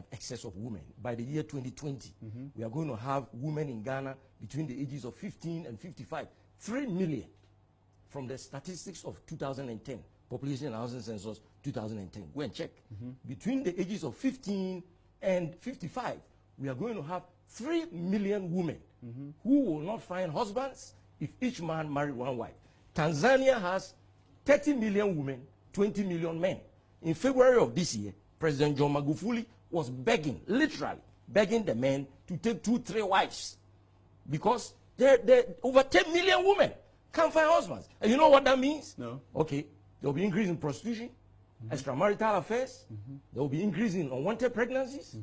have excess of women. By the year 2020, we are going to have women in Ghana between the ages of 15 and 55. 3 million from the statistics of 2010, Population and Housing Census 2010. Go and check. Between the ages of 15 and 55, we are going to have 3 million women who will not find husbands if each man married one wife. Tanzania has 30 million women, 20 million men. In February of this year, President John Magufuli was begging, literally begging the men to take 2-3 wives because there over 10 million women can't find husbands. And you know what that means? No. Okay, there will be increase in prostitution, extramarital affairs, there will be increase in unwanted pregnancies,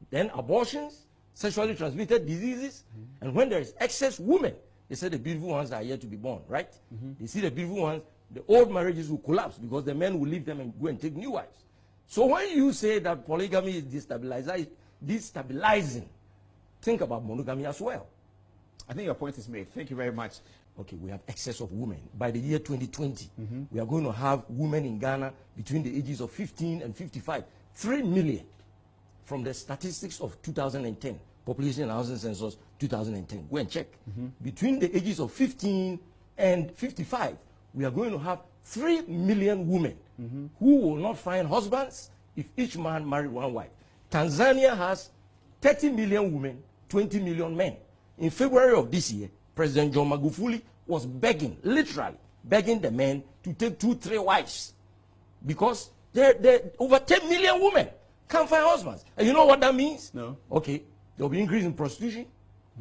then abortions, sexually transmitted diseases, and when there is excess women, they say the beautiful ones are yet to be born, right? They see the beautiful ones, the old marriages will collapse because the men will leave them and go and take new wives. So when you say that polygamy is destabilizing, think about monogamy as well. I think your point is made. Thank you very much. Okay, we have excess of women. By the year 2020, we are going to have women in Ghana between the ages of 15 and 55. 3 million from the statistics of 2010, Population and Housing Census 2010. Go and check. Between the ages of 15 and 55, we are going to have 3 million women who will not find husbands if each man married one wife. Tanzania has 30 million women, 20 million men. In February of this year, President John Magufuli was begging, literally begging the men to take 2-3 wives because there over 10 million women can't find husbands. And you know what that means? No. Okay, there will be increase in prostitution,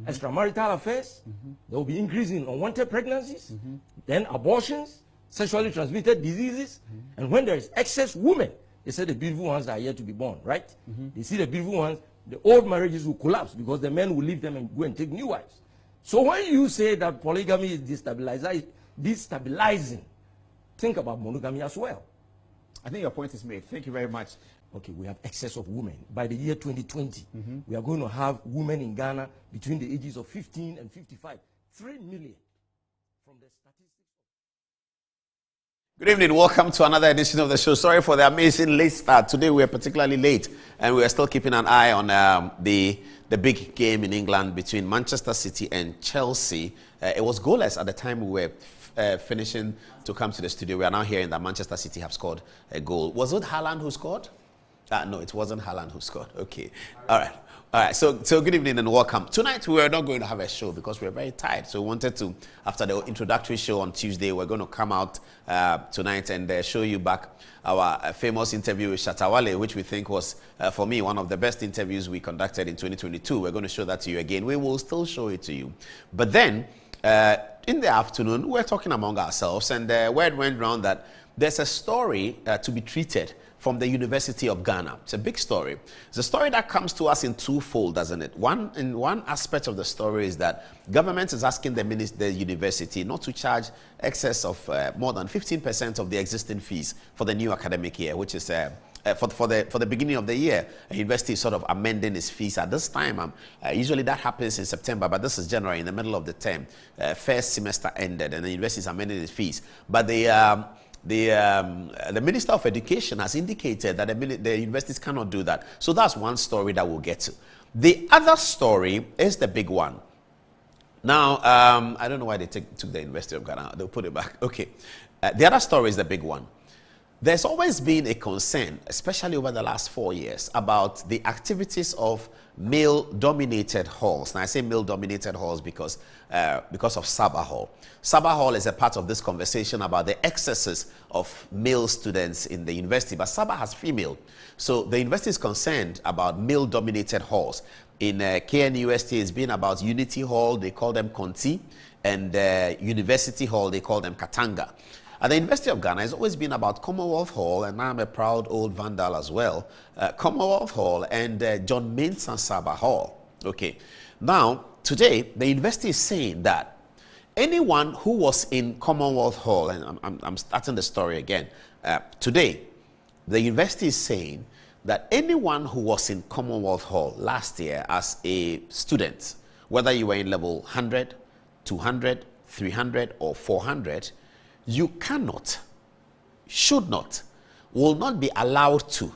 extramarital affairs, there will be increase in unwanted pregnancies, then abortions, sexually transmitted diseases, and when there is excess women, they say the beautiful ones are yet to be born, right? They see the beautiful ones, the old marriages will collapse because the men will leave them and go and take new wives. So when you say that polygamy is destabilizing, think about monogamy as well. I think your point is made. Thank you very much. Okay, we have excess of women. By the year 2020, we are going to have women in Ghana between the ages of 15 and 55. 3 million from the statistics. Good evening. Welcome to another edition of the show. Sorry for the amazing late start. Today we are particularly late, and we are still keeping an eye on the big game in England between Manchester City and Chelsea. It was goalless at the time we were finishing to come to the studio. We are now hearing that Manchester City have scored a goal. Was it Haaland who scored? No, it wasn't Haaland who scored. Okay. All right. All right, so good evening and welcome. Tonight we are not going to have a show because we're very tired. So we wanted to, after the introductory show on Tuesday, we're going to come out tonight and show you back our famous interview with Shatta Wale, which we think was, for me, one of the best interviews we conducted in 2022. We're going to show that to you again. We will still show it to you. But then, in the afternoon, we're talking among ourselves, and word went round that there's a story to be treated from the University of Ghana. It's a big story. It's a story that comes to us in twofold, doesn't it? One aspect of the story is that government is asking the university not to charge excess of more than 15% of the existing fees for the new academic year, which is for the beginning of the year. A university is sort of amending its fees at this time. Usually that happens in September, but this is January, in the middle of the term. First semester ended, and the university is amending its fees. But the Minister of Education has indicated that the universities cannot do that. So that's one story that we'll get to. The other story is the big one. Now, I don't know why they took the University of Ghana. They'll put it back. Okay. The other story is the big one. There's always been a concern, especially over the last 4 years, about the activities of male-dominated halls. Now, I say male-dominated halls because of Sabah Hall. Sabah Hall is a part of this conversation about the excesses of male students in the university, but Sabah has female. So the university is concerned about male-dominated halls. In KNUST, it's been about Unity Hall, they call them Conti, and University Hall, they call them Katanga. At the University of Ghana, it's always been about Commonwealth Hall, and I'm a proud old Vandal as well. Commonwealth Hall and John Mensah Sabah Hall. Okay. Now, today, the university is saying that anyone who was in Commonwealth Hall, and I'm starting the story again. Today, the university is saying that anyone who was in Commonwealth Hall last year as a student, whether you were in level 100, 200, 300, or 400, you cannot, should not, will not be allowed to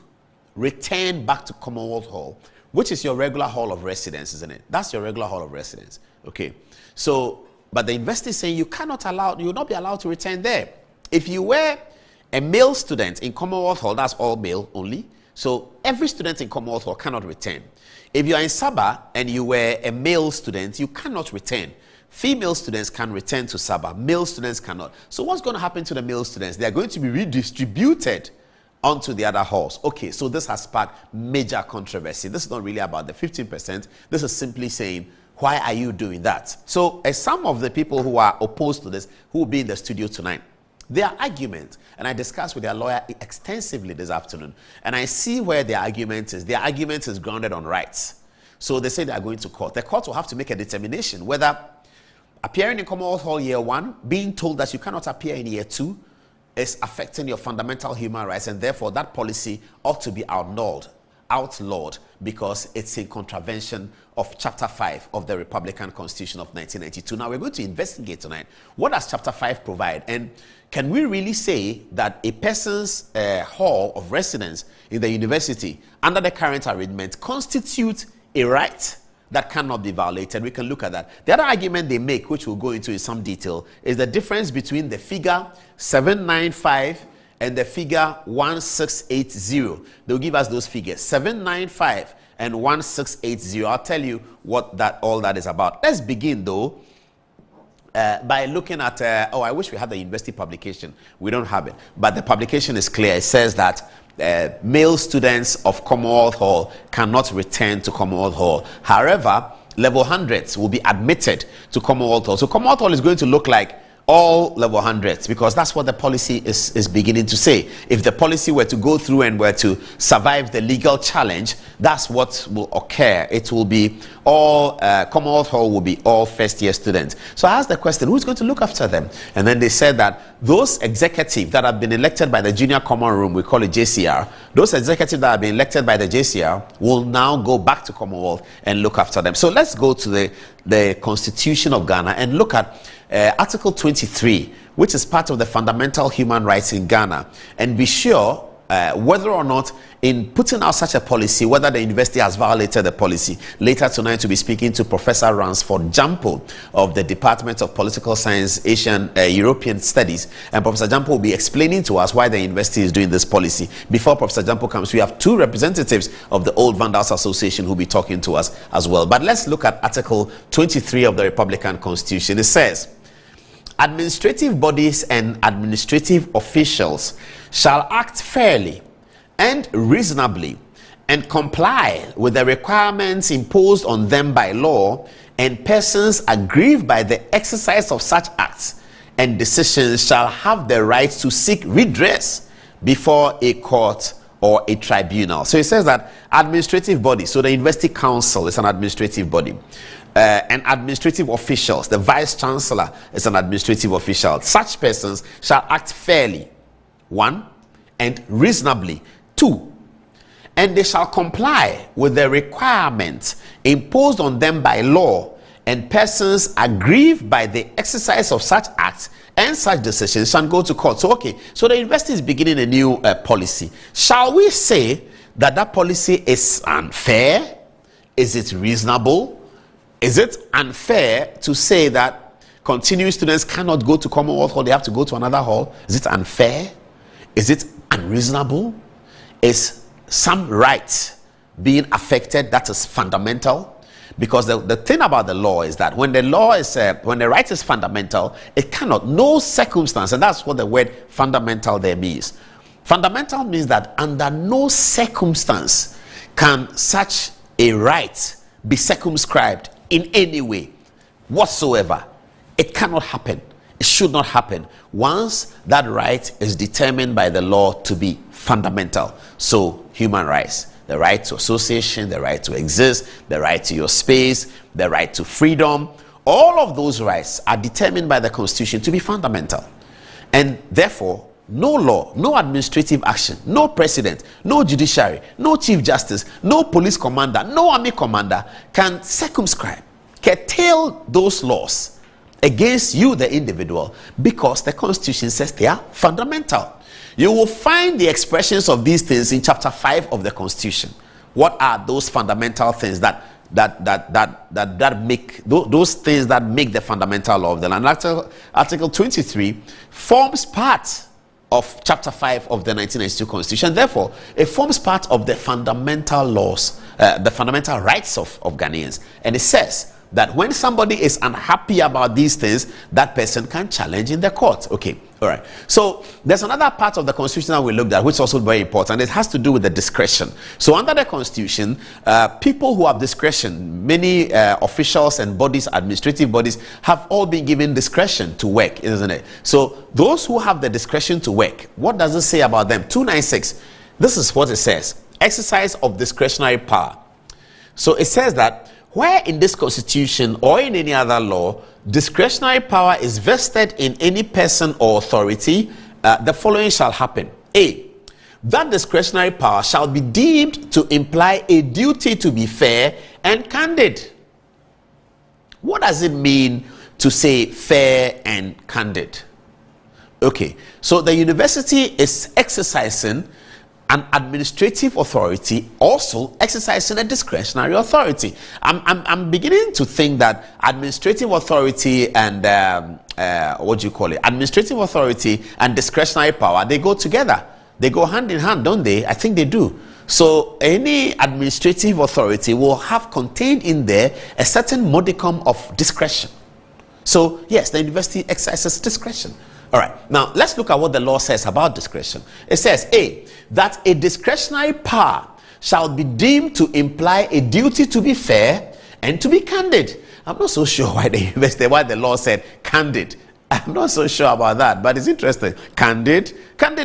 return back to Commonwealth Hall, which is your regular hall of residence, isn't it? That's your regular hall of residence. Okay. So, but the university is saying you will not be allowed to return there. If you were a male student in Commonwealth Hall, that's all male only. So every student in Commonwealth Hall cannot return. If you are in Sabah and you were a male student, you cannot return. Female students can return to Sabah. Male students cannot. So what's going to happen to the male students? They are going to be redistributed onto the other halls. Okay, so this has sparked major controversy. This is not really about the 15%. This is simply saying, why are you doing that? So some of the people who are opposed to this, who will be in the studio tonight, their argument, and I discussed with their lawyer extensively this afternoon, and I see where their argument is. Their argument is grounded on rights. So they say they are going to court. The court will have to make a determination whether appearing in Commonwealth Hall year 1, being told that you cannot appear in year 2, is affecting your fundamental human rights, and therefore that policy ought to be outlawed, because it's in contravention of Chapter 5 of the Republican Constitution of 1992. Now we're going to investigate tonight. What does Chapter 5 provide? And can we really say that a person's hall of residence in the university under the current arrangement constitutes a right that cannot be violated? We can look at that. The other argument they make, which we'll go into in some detail, is the difference between the figure 795 and the figure 1680. They'll give us those figures, 795 and 1680. I'll tell you what all that is about. Let's begin though by looking at, I wish we had the university publication. We don't have it, but the publication is clear. It says that male students of Commonwealth Hall cannot return to Commonwealth Hall. However, level 100s will be admitted to Commonwealth Hall. So Commonwealth Hall is going to look like all level 100s, because that's what the policy is beginning to say. If the policy were to go through and were to survive the legal challenge, that's what will occur. It will be all, Commonwealth Hall will be all first year students. So I asked the question, who's going to look after them? And then they said that those executives that have been elected by the Junior Common Room, we call it JCR, those executives that have been elected by the JCR will now go back to Commonwealth and look after them. So let's go to the Constitution of Ghana and look at Article 23, which is part of the fundamental human rights in Ghana, and be sure whether or not in putting out such a policy, whether the university has violated the policy. Later tonight we'll be speaking to Professor Ransford Jampo of the Department of Political Science, Asian European Studies, and Professor Jampo will be explaining to us why the university is doing this policy. Before Professor Jampo comes, we have two representatives of the Old Vandals Association who will be talking to us as well. But let's look at Article 23 of the Republican Constitution. It says, administrative bodies and administrative officials shall act fairly and reasonably and comply with the requirements imposed on them by law, and persons aggrieved by the exercise of such acts and decisions shall have the right to seek redress before a court or a tribunal. So it says that administrative body, so the University Council is an administrative body, and administrative officials, the vice chancellor is an administrative official. Such persons shall act fairly, 1, and reasonably, 2, and they shall comply with the requirements imposed on them by law, and persons aggrieved by the exercise of such acts and such decisions shall go to court. So okay, so the university is beginning a new policy. Shall we say that that policy is unfair? Is it reasonable? Is it unfair to say that continuing students cannot go to Commonwealth Hall, they have to go to another hall? Is it unfair? Is it unreasonable? Is some right being affected that is fundamental? Because the thing about the law is that when the law is when the right is fundamental, it cannot, no circumstance, and that's what the word fundamental there means. Fundamental means that under no circumstance can such a right be circumscribed in any way whatsoever. It cannot happen. It should not happen once that right is determined by the law to be fundamental. So human rights, the right to association, the right to exist, the right to your space, the right to freedom, all of those rights are determined by the Constitution to be fundamental. And therefore, no law, no administrative action, no president, no judiciary, no chief justice, no police commander, no army commander can circumscribe, curtail those laws against you, the individual, because the Constitution says they are fundamental. You will find the expressions of these things in chapter 5 of the Constitution. What are those fundamental things that make those things that make the fundamental law of the land? Article 23 forms part of chapter 5 of the 1992 Constitution. Therefore, it forms part of the fundamental laws, the fundamental rights of Ghanaians. And it says that when somebody is unhappy about these things, that person can challenge in the court. Okay, all right. So there's another part of the Constitution that we looked at, which is also very important. It has to do with the discretion. So under the Constitution, people who have discretion, many officials and bodies, administrative bodies, have all been given discretion to work, isn't it? So those who have the discretion to work, what does it say about them? 296, this is what it says. Exercise of discretionary power. So it says that where in this Constitution or in any other law, discretionary power is vested in any person or authority, the following shall happen. A, that discretionary power shall be deemed to imply a duty to be fair and candid. What does it mean to say fair and candid? Okay, so the university is exercising an administrative authority, also exercising a discretionary authority. I'm beginning to think that administrative authority and administrative authority and discretionary power, they go together. They go hand in hand, don't they? I think they do. So any administrative authority will have contained in there a certain modicum of discretion. So yes, the university exercises discretion. All right, now let's look at what the law says about discretion. It says, A, that a discretionary power shall be deemed to imply a duty to be fair and to be candid. I'm not so sure why the law said candid. I'm not so sure about that, but it's interesting. Candid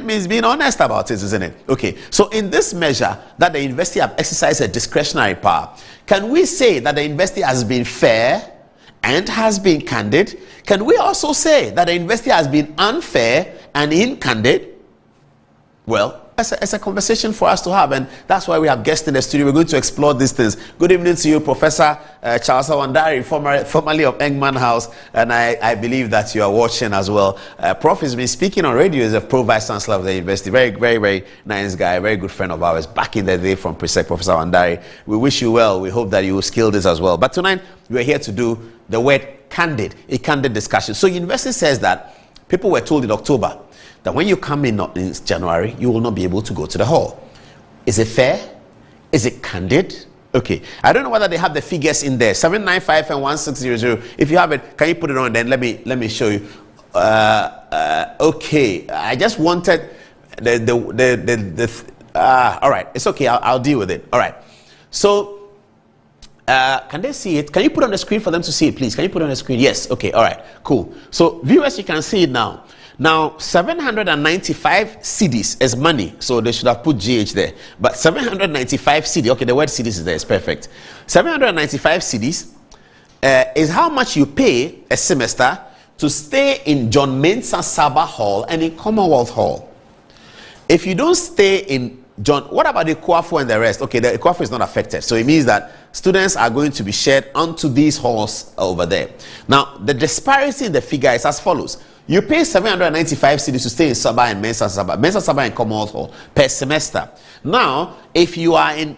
means being honest about it, isn't it? Okay, so in this measure that the university have exercised a discretionary power, can we say that the university has been fair and has been candid? Can we also say that the university has been unfair and incandid? Well, it's a conversation for us to have, and that's why we have guests in the studio. We're going to explore these things. Good evening to you, Professor chancellor Wale, formerly of Engman House, and I believe that you are watching as well. Prof has been speaking on radio as a pro-vice chancellor of the university. Very, very, very nice guy, very good friend of ours back in the day from Presec, Professor Wale. We wish you well. We hope that you will scale this as well. But tonight, we are here to do the word candid, a candid discussion. So university says that people were told in October that when you come in January, you will not be able to go to the hall. Is it fair? Is it candid? Okay. I don't know whether they have the figures in there. 795 and 1600. If you have it, can you put it on? Then let me show you. Okay. I just wanted all right. It's okay. I'll deal with it. All right. So can they see it? Can you put on the screen for them to see it, please? Can you put it on the screen? Yes. Okay. All right. Cool. So viewers, you can see it now. Now, 795 cedis is money, so they should have put GH there. But 795 cedis, okay, the word cedis is there, it's perfect. 795 cedis is how much you pay a semester to stay in John Mensah Saba Hall and in Commonwealth Hall. If you don't stay in John, what about the Kwafu and the rest? Okay, the Kwafu is not affected, so it means that students are going to be shared onto these halls over there. Now, the disparity in the figure is as follows. You pay 795 cedis to stay in Saba and Mensah Saba and Commonwealth Hall per semester. Now, if you are in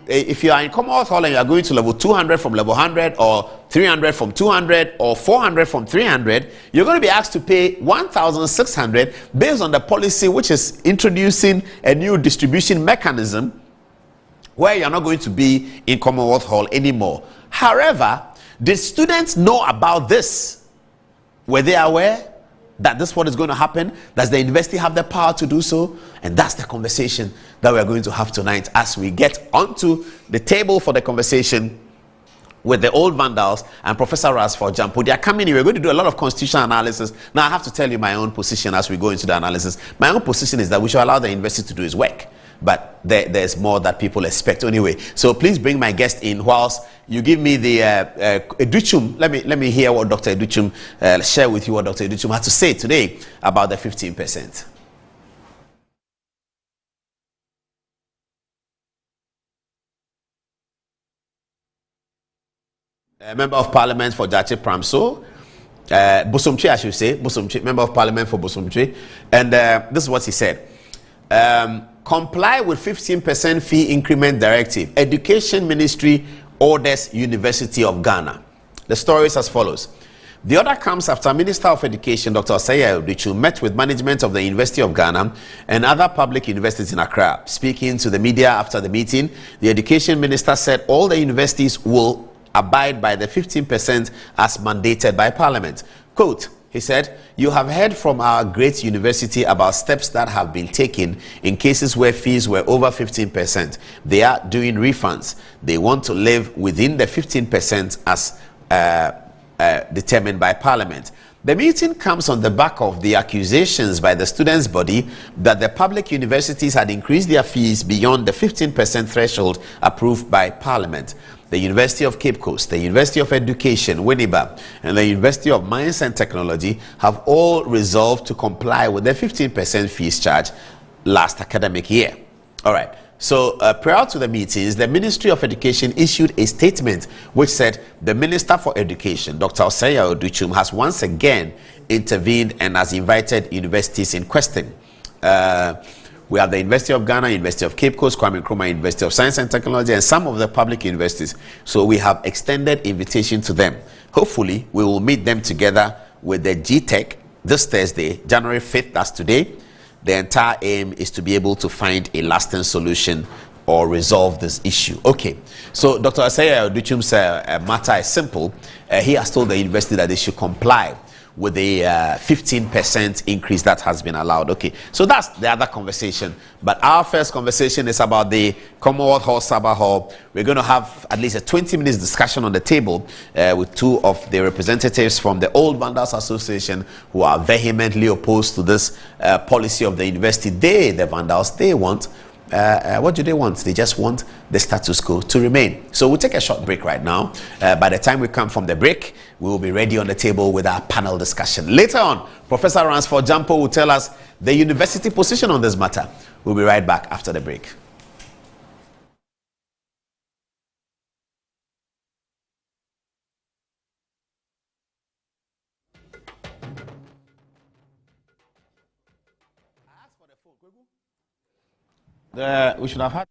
Commonwealth Hall and you are going to level 200 from level 100, or 300 from 200, or 400 from 300, you're going to be asked to pay 1,600 based on the policy which is introducing a new distribution mechanism where you're not going to be in Commonwealth Hall anymore. However, did students know about this? Were they aware that this is what is going to happen? Does the university have the power to do so? And that's the conversation that we're going to have tonight as we get onto the table for the conversation with the old Vandals and Professor Rasford Jampo. They are coming in. We're going to do a lot of constitutional analysis. Now, I have to tell you my own position as we go into the analysis. My own position is that we should allow the university to do its work. But there's more that people expect anyway. So please bring my guest in whilst you give me the Educhum. Let me hear what Dr. Educhum share with you what Dr. Educhum had to say today about the 15%. Member of Parliament for Jache Pramso, Bosomtwe, I should say, Bosomtwe, Member of Parliament for Bosomtwe, and this is what he said. Comply with 15% fee increment directive. Education Ministry orders University of Ghana. The story is as follows. The order comes after Minister of Education, Dr. Shatta Wale, met with management of the University of Ghana and other public universities in Accra. Speaking to the media after the meeting, the Education Minister said all the universities will abide by the 15% as mandated by Parliament. Quote, he said, "You have heard from our great university about steps that have been taken in cases where fees were over 15%. They are doing refunds. They want to live within the 15% as determined by Parliament." The meeting comes on the back of the accusations by the students' body that the public universities had increased their fees beyond the 15% threshold approved by Parliament. The University of Cape Coast, the University of Education, Winneba, and the University of Mines and Technology have all resolved to comply with the 15% fees charge last academic year. All right. So prior to the meetings, the Ministry of Education issued a statement which said the Minister for Education, Dr. Shatta Wale, has once again intervened and has invited universities in question. We have the University of Ghana, University of Cape Coast, Kwame Nkrumah, University of Science and Technology, and some of the public universities. So we have extended invitation to them. Hopefully, we will meet them together with the GTech this Thursday, January 5th, that's today. The entire aim is to be able to find a lasting solution or resolve this issue. Okay, so Dr. Shatta Wale's matter is simple. He has told the university that they should comply with the 15% increase that has been allowed. Okay, so that's the other conversation. But our first conversation is about the Commonwealth Hall, Sabah Hall. We're going to have at least a 20 minutes discussion on the table with two of the representatives from the Old Vandals Association who are vehemently opposed to this policy of the university. They, the Vandals, they want what do they want? They just want the status quo to remain. So we'll take a short break right now. By the time we come from the break, we will be ready on the table with our panel discussion. Later on, Professor Ransford Jampo will tell us the university position on this matter. We'll be right back after the break. We should have had.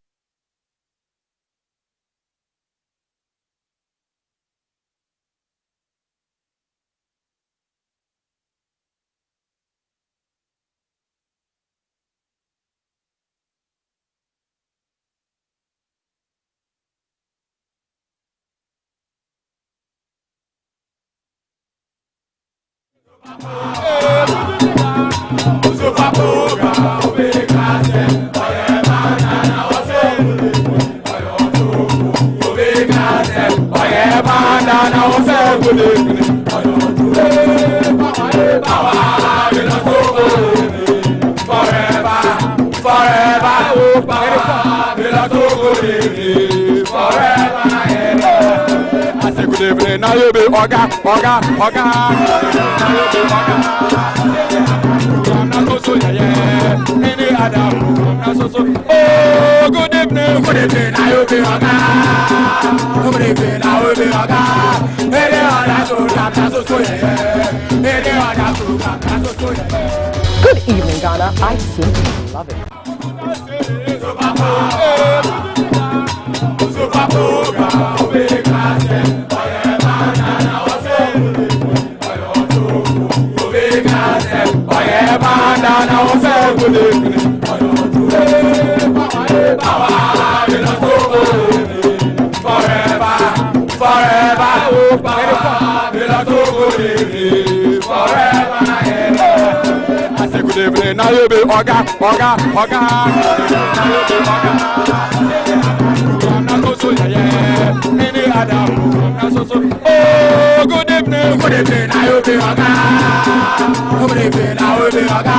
Now you be Oga. Oh, good evening. Now you be Oga. Good evening. Now you be Oga. Good evening, Ghana. I simply love it. Good evening, now you be Oga. Oh, good evening. Good evening, now you be Oga. Good evening, now you be Oga.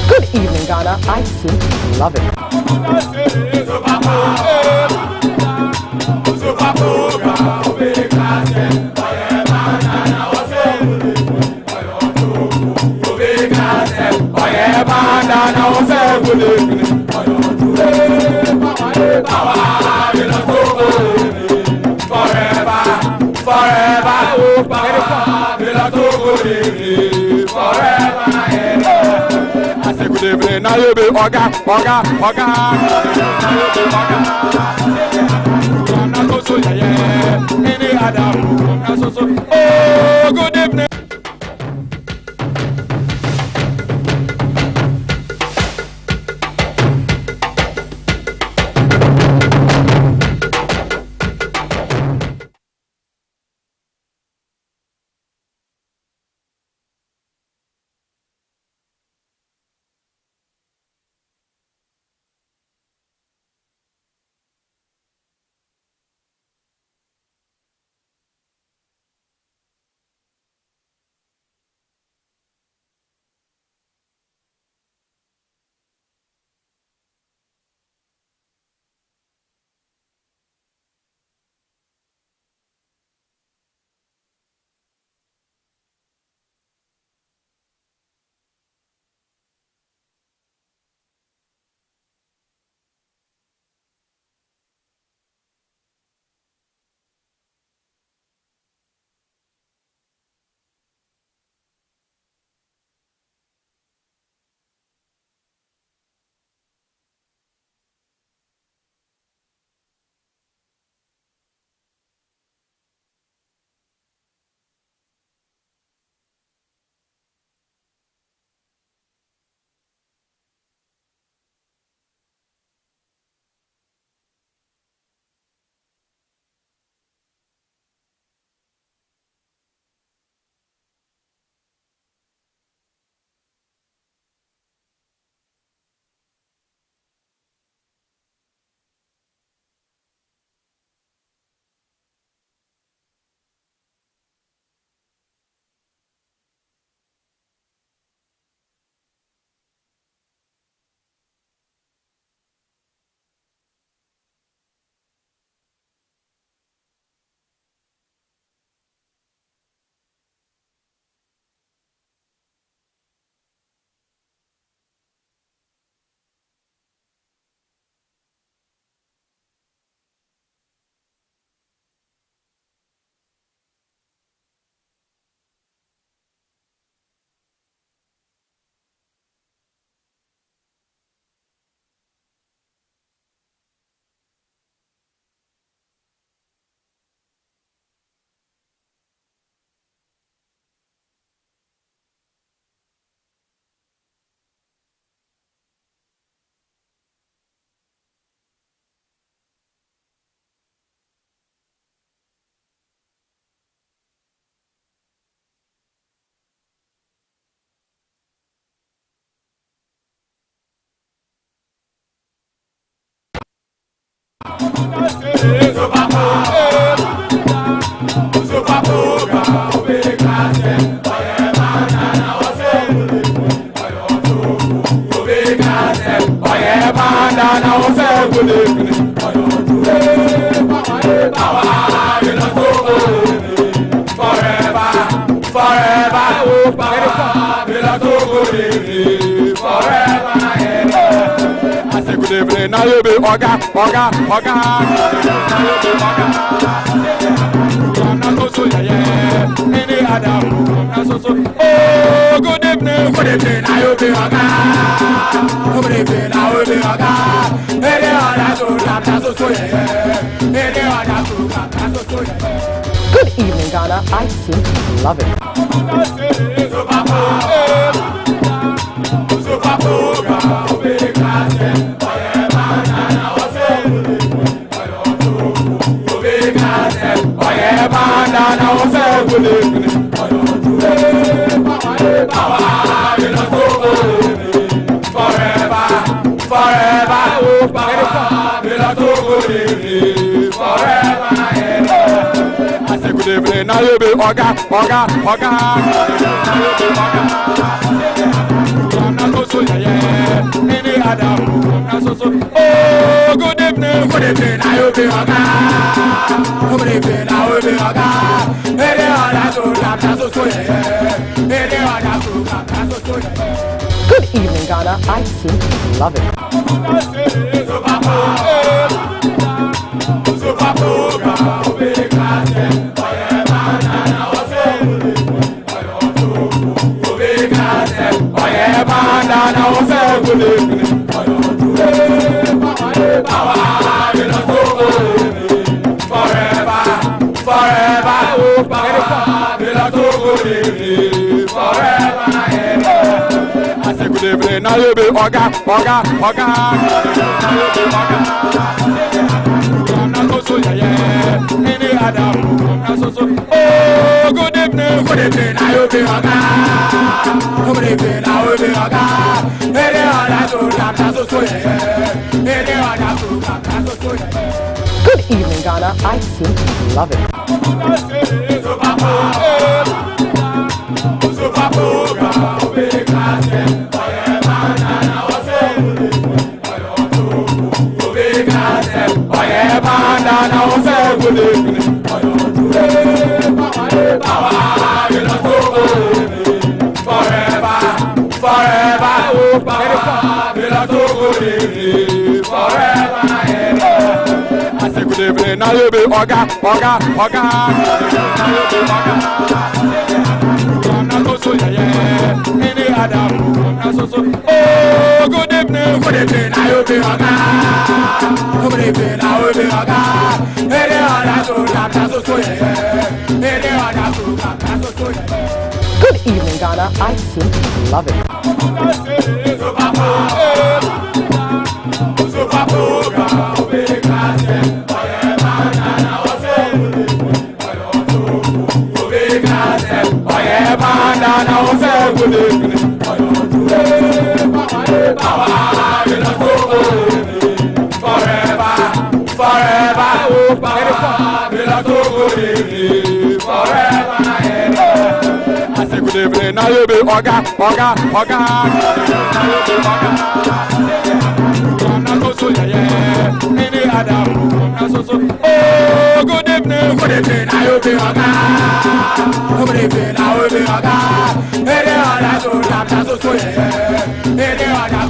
Good evening, Ghana. I simply love it. Forever. Good evening, now you be Oga. Any other, oh, good evening. Good evening, now you be Oga. Any other, oh, good evening, now you be Oga. Good evening, now you be Oga. Any other, Good evening, Ghana. I simply love it. Good evening, now you be Oga. Any other, oh, good evening, now you be Oga. Good evening, now you be Oga. Any other, Good evening, Ghana. I simply love it. good evening. Forever, forever, oh Papa, we love to good evening. Forever, I say good evening. Now you be Oga. Now you be Oga. So yeah, any other so. Oh, good evening, I will be Oga. Good evening, I will be Oga. Any other so yeah, any other so yeah. Good evening, Ghana. I simply love it. Forever, I say good evening, now you be Oga. Now you be Oga. So yeah, any other so. Oh, good evening, now you be Oga. Good evening, now you be Oga. Any other so yeah, any other so yeah. Good evening, Ghana. I simply love it. Good evening, now you be Oga. Now you be Oga. So yeah, any other so. Oh, good evening, now you be Oga. Good evening, now you be Oga. Any other so yeah, any other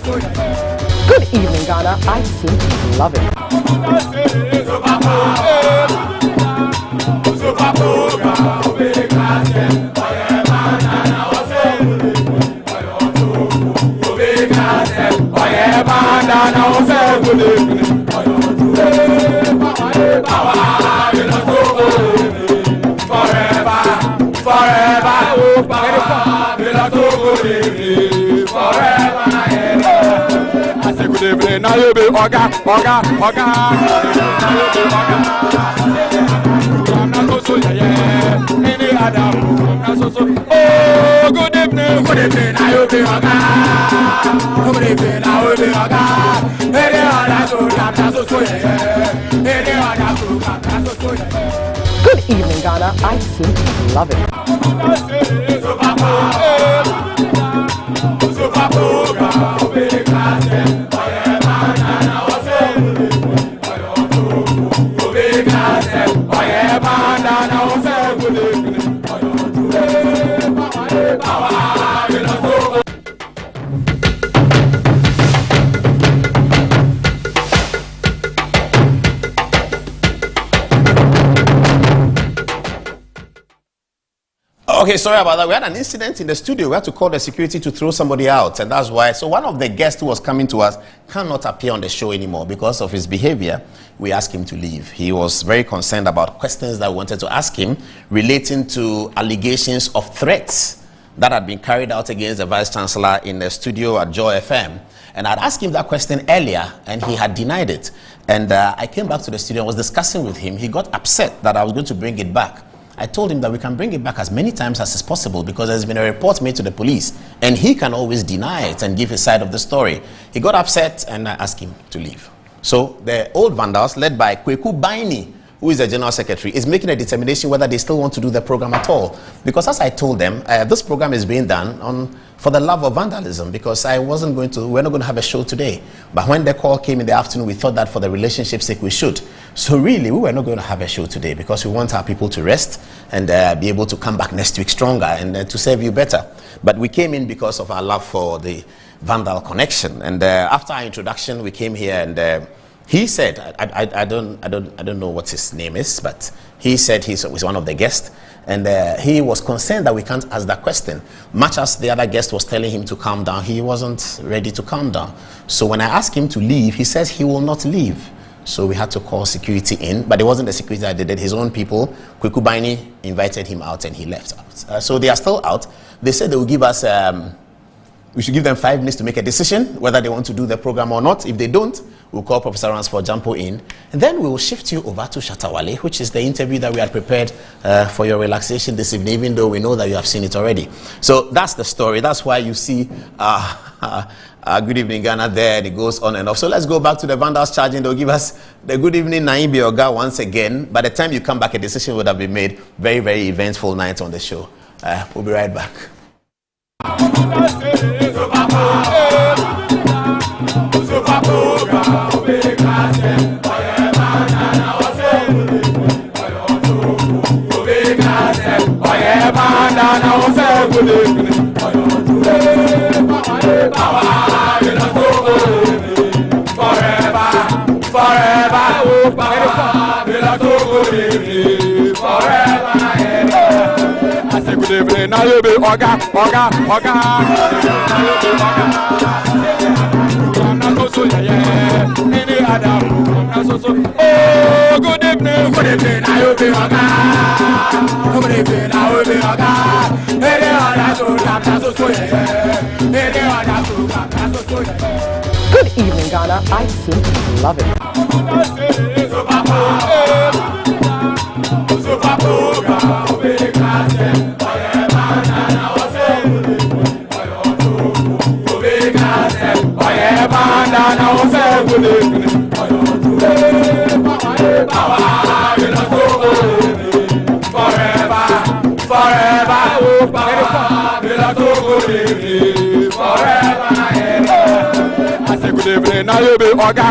so yeah. Good evening, Ghana. I simply love it. Forever, oh Papa, we love to good evening. Forever, I say good evening. Now you be Oga. Now you be Oga. So yeah, any other so. Oh, good evening, now you be Oga. Good evening, now you be Oga. Any other so yeah, any other so yeah. Good evening, Ghana. I simply love it. Okay, sorry about that. We had an incident in the studio. We had to call the security to throw somebody out, and that's why. So one of the guests who was coming to us cannot appear on the show anymore because of his behavior. We asked him to leave. He was very concerned about questions that we wanted to ask him relating to allegations of threats that had been carried out against the Vice Chancellor in the studio at Joy FM. And I'd asked him that question earlier, and he had denied it. And I came back to the studio and was discussing with him. He got upset that I was going to bring it back. I told him that we can bring it back as many times as is possible because there's been a report made to the police and he can always deny it and give his side of the story. He got upset and I asked him to leave. So the old Vandals, led by Kweku Baini, who is the general secretary, is making a determination whether they still want to do the program at all. Because as I told them, this program is being done for the love of vandalism, because we're not going to have a show today. But when the call came in the afternoon, we thought that for the relationship's sake we should. So really, we were not going to have a show today because we want our people to rest and be able to come back next week stronger and to serve you better. But we came in because of our love for the Vandal connection. And after our introduction, we came here and he said, I don't know what his name is, but he said he's one of the guests, And he was concerned that we can't ask that question. Much as the other guest was telling him to calm down, he wasn't ready to calm down. So when I asked him to leave, he says he will not leave. So we had to call security in, but it wasn't the security that did it, his own people. Kwekubaini invited him out and he left out. So they are still out. They said they will give us, we should give them 5 minutes to make a decision whether they want to do the program or not. If they don't, we'll call Professor Ransford Jampo in, and then we will shift you over to Shatta Wale, which is the interview that we had prepared for your relaxation this evening, even though we know that you have seen it already. So that's the story. That's why you see Good Evening Ghana there, and it goes on and off. So let's go back to the Vandals charging. They'll give us the Good Evening Naimbi Oga once again. By the time you come back, a decision would have been made. Very, very eventful night on the show. We'll be right back. Good evening, now you be Oga. Oh, good evening, now you be Oga. Good evening, now you be Oga. Good evening, Ghana. I simply love it. Good evening, now you be Oga.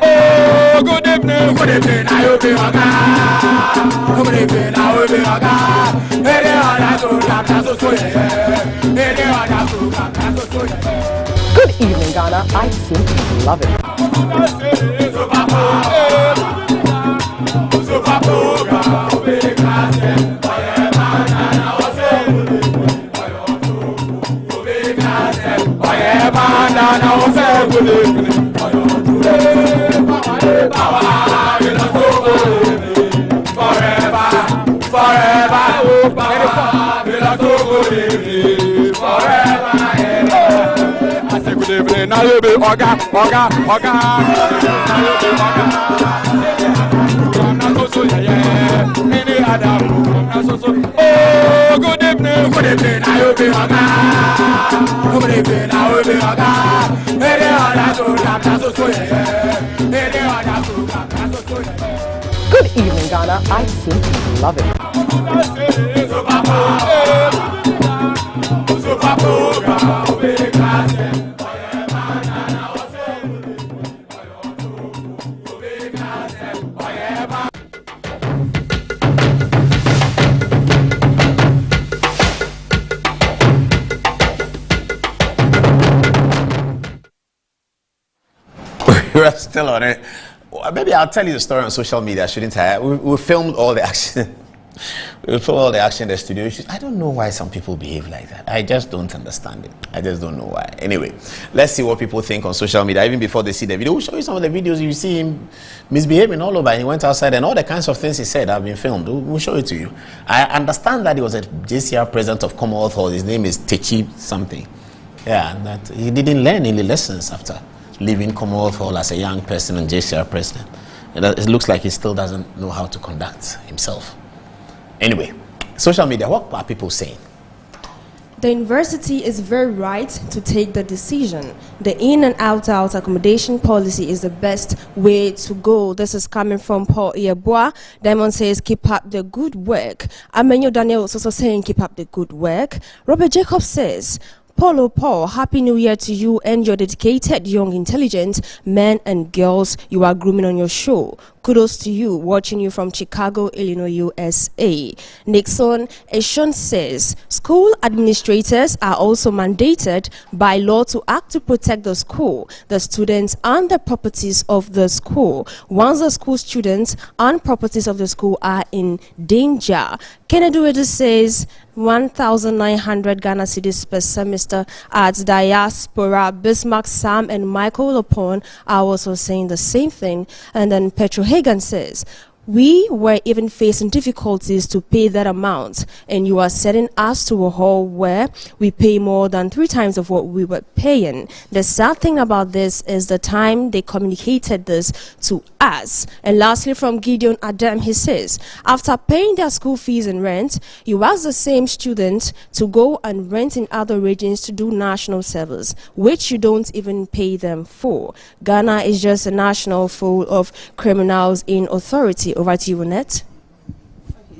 Oh, good evening, now you be Oga. Good evening, now you be Oga. Good evening, Ghana. I simply love it. Good evening, now you be Oga. Oh, good evening, now you be Oga. Good evening, now you be Oga. Good evening, Ghana. I simply love it. We're still on it. Well, maybe I'll tell you the story on social media, shouldn't I? We filmed all the action. We filmed all the action in the studio. I don't know why some people behave like that. I just don't understand it. I just don't know why. Anyway, let's see what people think on social media. Even before they see the video, we'll show you some of the videos. You see him misbehaving all over. He went outside and all the kinds of things he said have been filmed. We'll show it to you. I understand that he was a JCR president of Commonwealth Hall. His name is Techi something. Yeah, and that he didn't learn any lessons after leaving Commonwealth Hall as a young person and JCR president. It looks like he still doesn't know how to conduct himself. Anyway, social media, what are people saying? The university is very right to take the decision. The in and out accommodation policy is the best way to go. This is coming from Paul Ieboa. Diamond says, keep up the good work. Amenyo Daniel is also saying, keep up the good work. Robert Jacob says, Apollo Paul, Happy New Year to you and your dedicated, young, intelligent men and girls you are grooming on your show. Kudos to you, watching you from Chicago, Illinois, USA. Nixon Eshon says, school administrators are also mandated by law to act to protect the school, the students, and the properties of the school. Once the school students and properties of the school are in danger. Kennedy says, 1,900 Ghana cedis per semester at Diaspora. Bismarck, Sam, and Michael Lepon are also saying the same thing. And then Petro Hagan says, we were even facing difficulties to pay that amount, and you are sending us to a hall where we pay more than 3 times of what we were paying. The sad thing about this is the time they communicated this to us. And lastly, from Gideon Adam, he says, after paying their school fees and rent, you ask the same students to go and rent in other regions to do national service, which you don't even pay them for. Ghana is just a national full of criminals in authority. Over to you, Annette.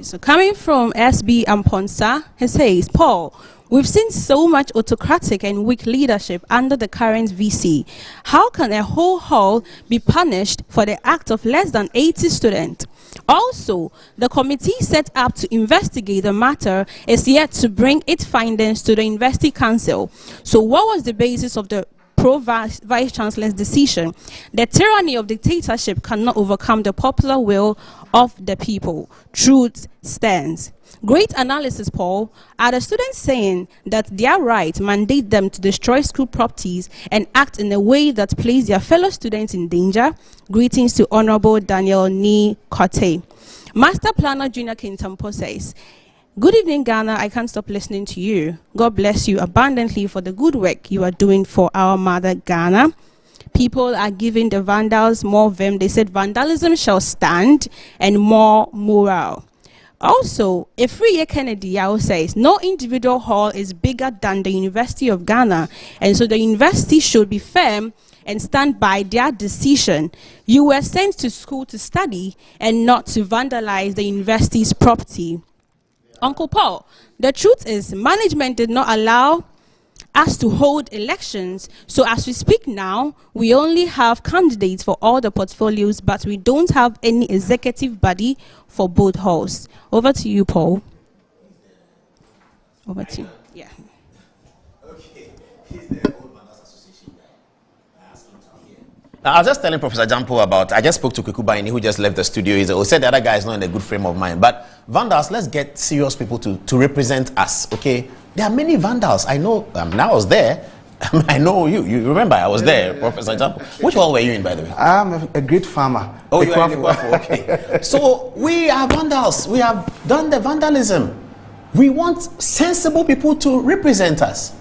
So coming from SB Amponsa, he says, Paul, we've seen so much autocratic and weak leadership under the current VC. How can a whole hall be punished for the act of less than 80 students? Also, the committee set up to investigate the matter is yet to bring its findings to the University Council. So what was the basis of the Vice-Chancellor's decision? The tyranny of dictatorship cannot overcome the popular will of the people. Truth stands. Great analysis, Paul. Are the students saying that their right mandate them to destroy school properties and act in a way that places their fellow students in danger? Greetings to Honorable Daniel Ni Kote. Master Planner Junior Kintampo says, good evening, Ghana. I can't stop listening to you. God bless you abundantly for the good work you are doing for our mother, Ghana. People are giving the Vandals more vim. They said vandalism shall stand and more morale. Also, Efriye Kennedy says, no individual hall is bigger than the University of Ghana, and so the university should be firm and stand by their decision. You were sent to school to study and not to vandalize the university's property. Uncle Paul, the truth is management did not allow us to hold elections. So as we speak now, we only have candidates for all the portfolios, but we don't have any executive body for both halls. Over to you, Paul. Over to you. Yeah. Okay. He's the Old Manders Association guy. I asked him to be here. Now, I was just telling Professor Jampo about, I just spoke to Kukubaini, who just left the studio. He said the other guy is not in a good frame of mind. But Vandals, let's get serious people to represent us, okay? There are many Vandals. I know, now I was there. I know you. You remember I was there, Professor Jampo. Which one were you in, by the way? I'm a great farmer. Oh, you are in Ikwafu, okay. So we are Vandals. We have done the vandalism. We want sensible people to represent us.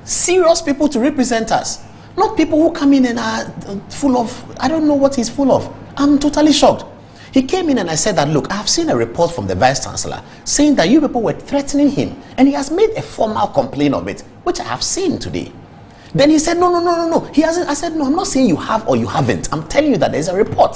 Serious people to represent us. Not people who come in and are full of, I don't know what he's full of. I'm totally shocked. He came in and I said that, look, I have seen a report from the Vice-Chancellor saying that you people were threatening him, and he has made a formal complaint of it, which I have seen today. Then he said, no. He hasn't. I said, no, I'm not saying you have or you haven't. I'm telling you that there's a report.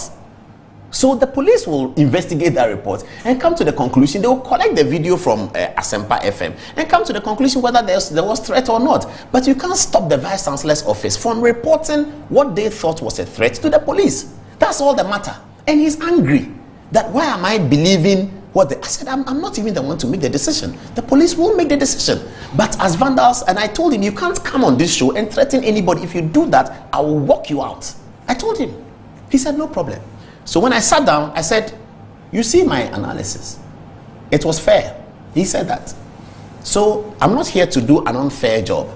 So the police will investigate that report and come to the conclusion. They will collect the video from Asempa FM and come to the conclusion whether there was threat or not. But you can't stop the Vice-Chancellor's office from reporting what they thought was a threat to the police. That's all the matter. And he's angry that why am I believing what I said? I'm not even the one to make the decision. The police will make the decision. But as Vandals, and I told him, you can't come on this show and threaten anybody. If you do that, I will walk you out. I told him. He said, no problem. So when I sat down, I said, you see my analysis. It was fair. He said that. So I'm not here to do an unfair job.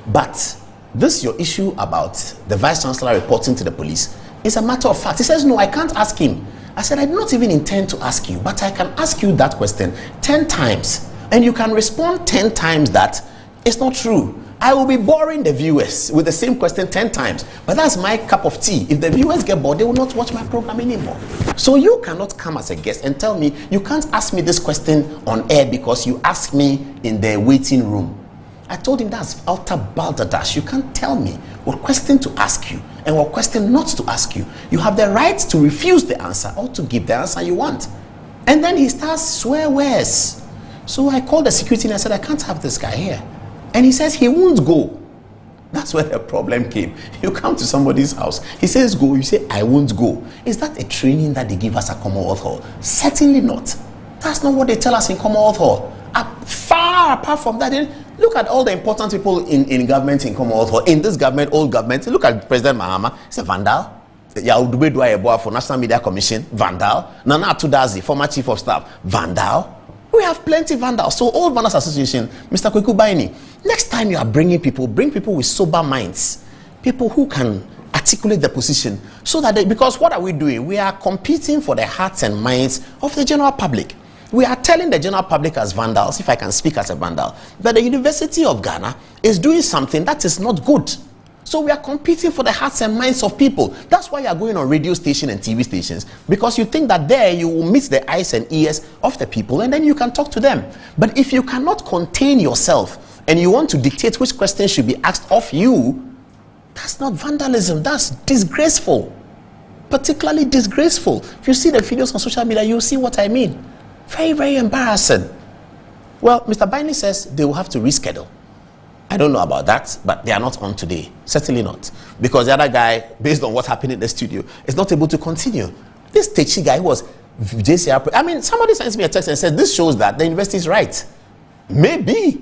But this your issue about the Vice-Chancellor reporting to the police is a matter of fact. He says, no, I can't ask him. I said, I did not even intend to ask you, but I can ask you that question 10 times. And you can respond 10 times that it's not true. I will be boring the viewers with the same question 10 times. But that's my cup of tea. If the viewers get bored, they will not watch my program anymore. So you cannot come as a guest and tell me, you can't ask me this question on air because you asked me in the waiting room. I told him that's utter balderdash. You can't tell me what question to ask you and what question not to ask you. You have the right to refuse the answer or to give the answer you want. And then he starts swear words. So I called the security and I said, I can't have this guy here. And he says he won't go. That's where the problem came. You come to somebody's house, he says go, you say I won't go. Is that a training that they give us at Commonwealth Hall? Certainly not. That's not what they tell us in Commonwealth Hall. Far apart from that, look at all the important people in government in Commonwealth Hall. In this government, old government, look at President Mahama. He's a Vandal. Yaudube Dwayeboa for National Media Commission, Vandal. Nana Atudazi, former Chief of Staff, Vandal. We have plenty of Vandals. So Old Vandals Association, Mr. Kweku Baini, next time you are bringing people, bring people with sober minds. People who can articulate the position. So that because what are we doing? We are competing for the hearts and minds of the general public. We are telling the general public as Vandals, if I can speak as a Vandal, that the University of Ghana is doing something that is not good. So we are competing for the hearts and minds of people. That's why you are going on radio station and TV stations, because you think that there you will meet the eyes and ears of the people and then you can talk to them. But if you cannot contain yourself and you want to dictate which questions should be asked of you, that's not vandalism, that's disgraceful. Particularly disgraceful. If you see the videos on social media, you'll see what I mean. Very, very embarrassing. Well, Mr. Baini says they will have to reschedule. I don't know about that, but they are not on today. Certainly not. Because the other guy, based on what happened in the studio, is not able to continue. This Techi guy was JCR. I mean, somebody sends me a text and says, this shows that the university is right. Maybe.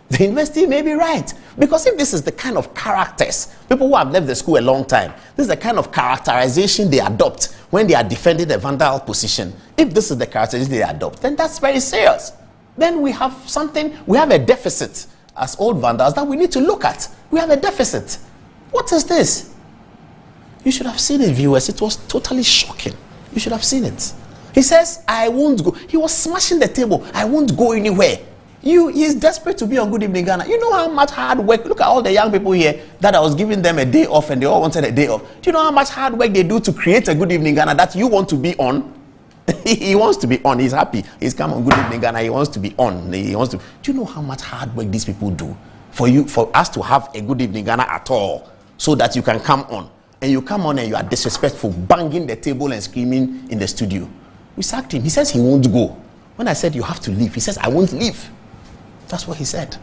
The university may be right. Because if this is the kind of characters, people who have left the school a long time, this is the kind of characterization they adopt when they are defending the Vandal position. If this is the characterization they adopt, then that's very serious. Then we have something, we have a deficit as old Vandals that we need to look at. We have a deficit. What is this? You should have seen it, viewers. It was totally shocking. You should have seen it. He says, I won't go. He was smashing the table. I won't go anywhere. He is desperate to be on Good Evening Ghana. You know how much hard work, look at all the young people here that I was giving them a day off and they all wanted a day off. Do you know how much hard work they do to create a Good Evening Ghana that you want to be on? He wants to be on. He's happy. He's come on Good Evening Ghana. He wants to be on. He wants to. Do you know how much hard work these people do for us to have a Good Evening Ghana at all, so that you can come on, and you come on and you are disrespectful, banging the table and screaming in the studio. We sacked him. He says he won't go. When I said you have to leave, he says I won't leave. That's what he said.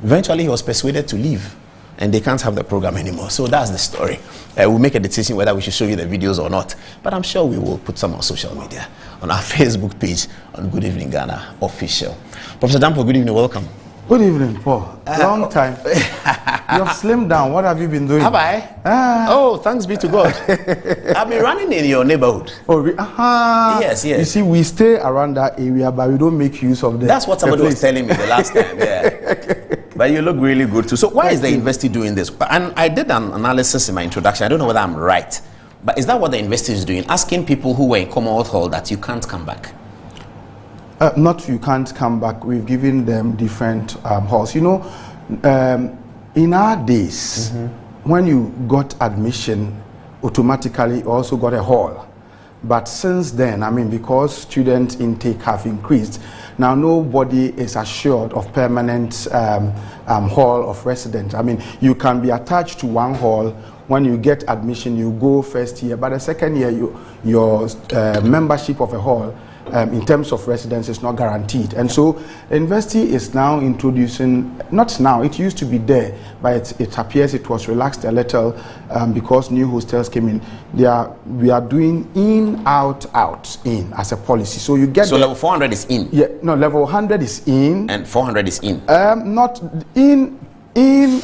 Eventually, he was persuaded to leave, and they can't have the program anymore. So that's the story. We'll make a decision whether we should show you the videos or not. But I'm sure we will put some on social media, on our Facebook page, on Good Evening Ghana Official. Professor Dampo, good evening, welcome. Good evening, Paul. Long time. You've slimmed down. What have you been doing? Have I? Oh, thanks be to God. I've been running in your neighborhood. Oh, yes. You see, we stay around that area, but we don't make use of the. That's what somebody was telling me the last time. Yeah. But you look really good too. So why is the university doing this? And I did an analysis in my introduction. I don't know whether I'm right, but is that what the university is doing? Asking people who were in Commonwealth Hall that you can't come back. Not you can't come back. We've given them different halls. You know, in our days, when you got admission, automatically you also got a hall. But since then, I mean, because student intake have increased, now nobody is assured of permanent hall of residence. I mean, you can be attached to one hall. When you get admission, you go first year, but the second year, your membership of a hall in terms of residence is not guaranteed. And so the university is now introducing, not now, it used to be there, but it appears it was relaxed a little because new hostels came in. We are doing in, out, in as a policy. So you get. So level 400 is in? Yeah, no, level 100 is in. And 400 is in? Not in,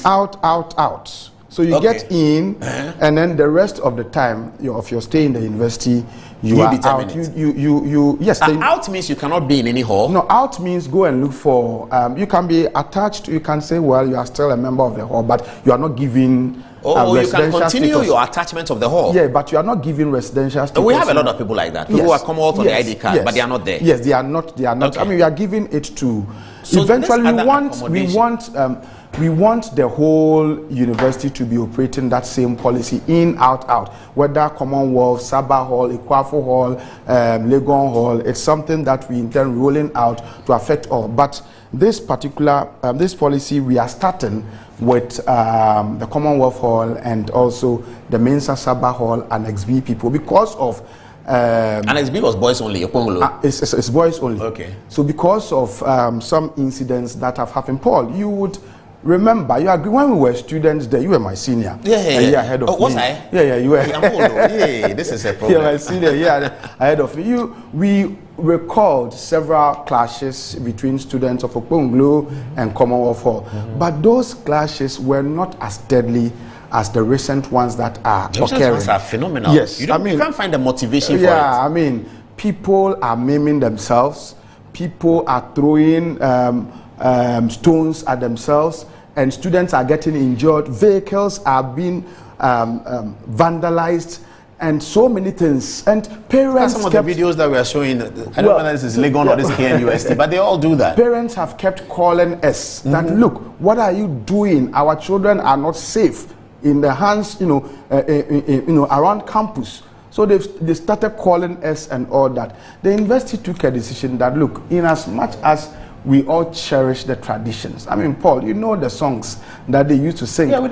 out. So you get in, and then the rest of the time of your stay in the university, you are out. Yes. Out means you cannot be in any hall. No, out means go and look for. You can be attached. You can say, well, you are still a member of the hall, but you are not given. You can continue your attachment of the hall. Yeah, but you are not given residential status. We have a lot of people like that. People who are come out on the ID card, but they are not there. Yes, they are not. Okay. I mean, we are giving it to. So eventually, we want the whole university to be operating that same policy, in, out. Whether Commonwealth, Sabah Hall, Ikwafo Hall, Legon Hall, it's something that we intend rolling out to affect all. But this particular, this policy, we are starting with the Commonwealth Hall and also the Mensa Sabah Hall and XB people because of Annex B was boys only. It's boys only. Okay. So because of some incidents that have happened, Paul, you would remember, you agree when we were students there, you were my senior. Yeah. A year ahead of me. Was I? Yeah, you were. I'm old. Yeah, this is a problem. Yeah, my senior, ahead of you. We recalled several clashes between students of Okponglo and Commonwealth Hall. But those clashes were not as deadly as the recent ones that are Those occurring. ones are phenomenal. Yes, you can't find the motivation for it. Yeah, I mean, people are maiming themselves. People are throwing stones at themselves, and students are getting injured. Vehicles are being vandalized, and so many things. And parents. Some of the videos that we are showing, I don't know whether this is Legon or this KNUST, but they all do that. Parents have kept calling us that, look, what are you doing? Our children are not safe in the hands, around campus. So they started calling us and all that. The university took a decision that, look, in as much as we all cherish the traditions. I mean, Paul, you know the songs that they used to sing. Yeah, we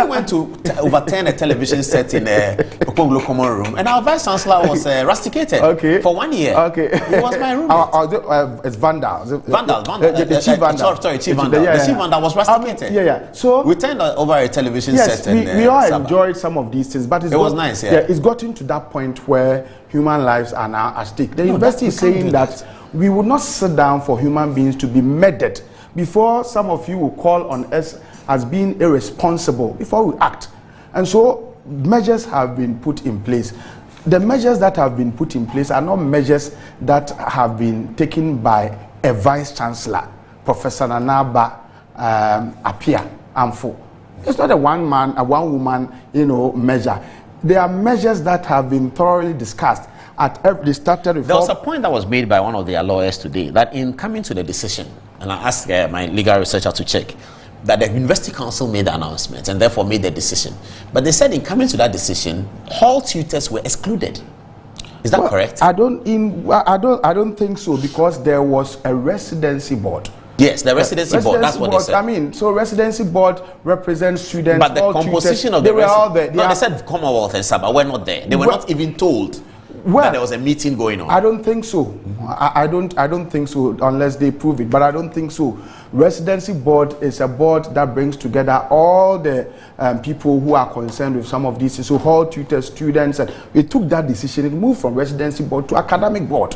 went to overturn a television set in Okponglo Common Room, and our vice chancellor was rusticated for 1 year. Okay. He was my roommate. It's Vandal. Vandal. The chief Vandal. Sorry, chief Vandal. The chief Vandal was rusticated. So we turned over a television set. We all enjoyed some of these things, but it was nice. Yeah, it's gotten to that point where human lives are now at stake. The university is saying that we would not sit down for human beings to be murdered. Before some of you will call on us as being irresponsible, before we act. And so measures have been put in place. The measures that have been put in place are not measures that have been taken by a vice chancellor, Professor Nanaba Apia Amfo. It's not a one woman, measure. There are measures that have been thoroughly discussed. They started reform. There was a point that was made by one of their lawyers today that in coming to the decision, and I asked my legal researcher to check, that the University Council made the announcement and therefore made the decision. But they said in coming to that decision, hall tutors were excluded. Is that correct? I don't think so, because there was a residency board. Yes, the residency board. That's what they said. I mean, so residency board represents students. But the composition of the they were all there. No, they said Commonwealth and Sabah were not there. They were not even told that there was a meeting going on. I don't think so. I don't think so unless they prove it. But I don't think so. Residency board is a board that brings together all the people who are concerned with some of these. So hall tutors, students, and we took that decision. It moved from residency board to academic board.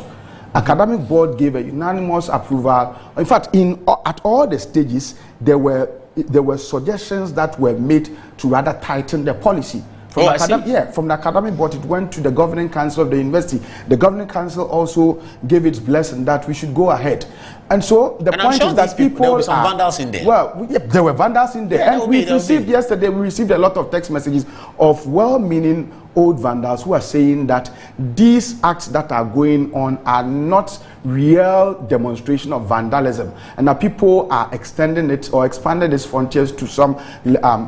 Academic board gave a unanimous approval. In fact, at all the stages, there were suggestions that were made to rather tighten the policy. From the academic board, it went to the governing council of the university. The governing council also gave its blessing that we should go ahead. And so the point is that people there were some vandals in there. Well, there were vandals in there. And we received a lot of text messages of well-meaning old vandals who are saying that these acts that are going on are not real demonstration of vandalism, and that people are extending it or expanding its frontiers to some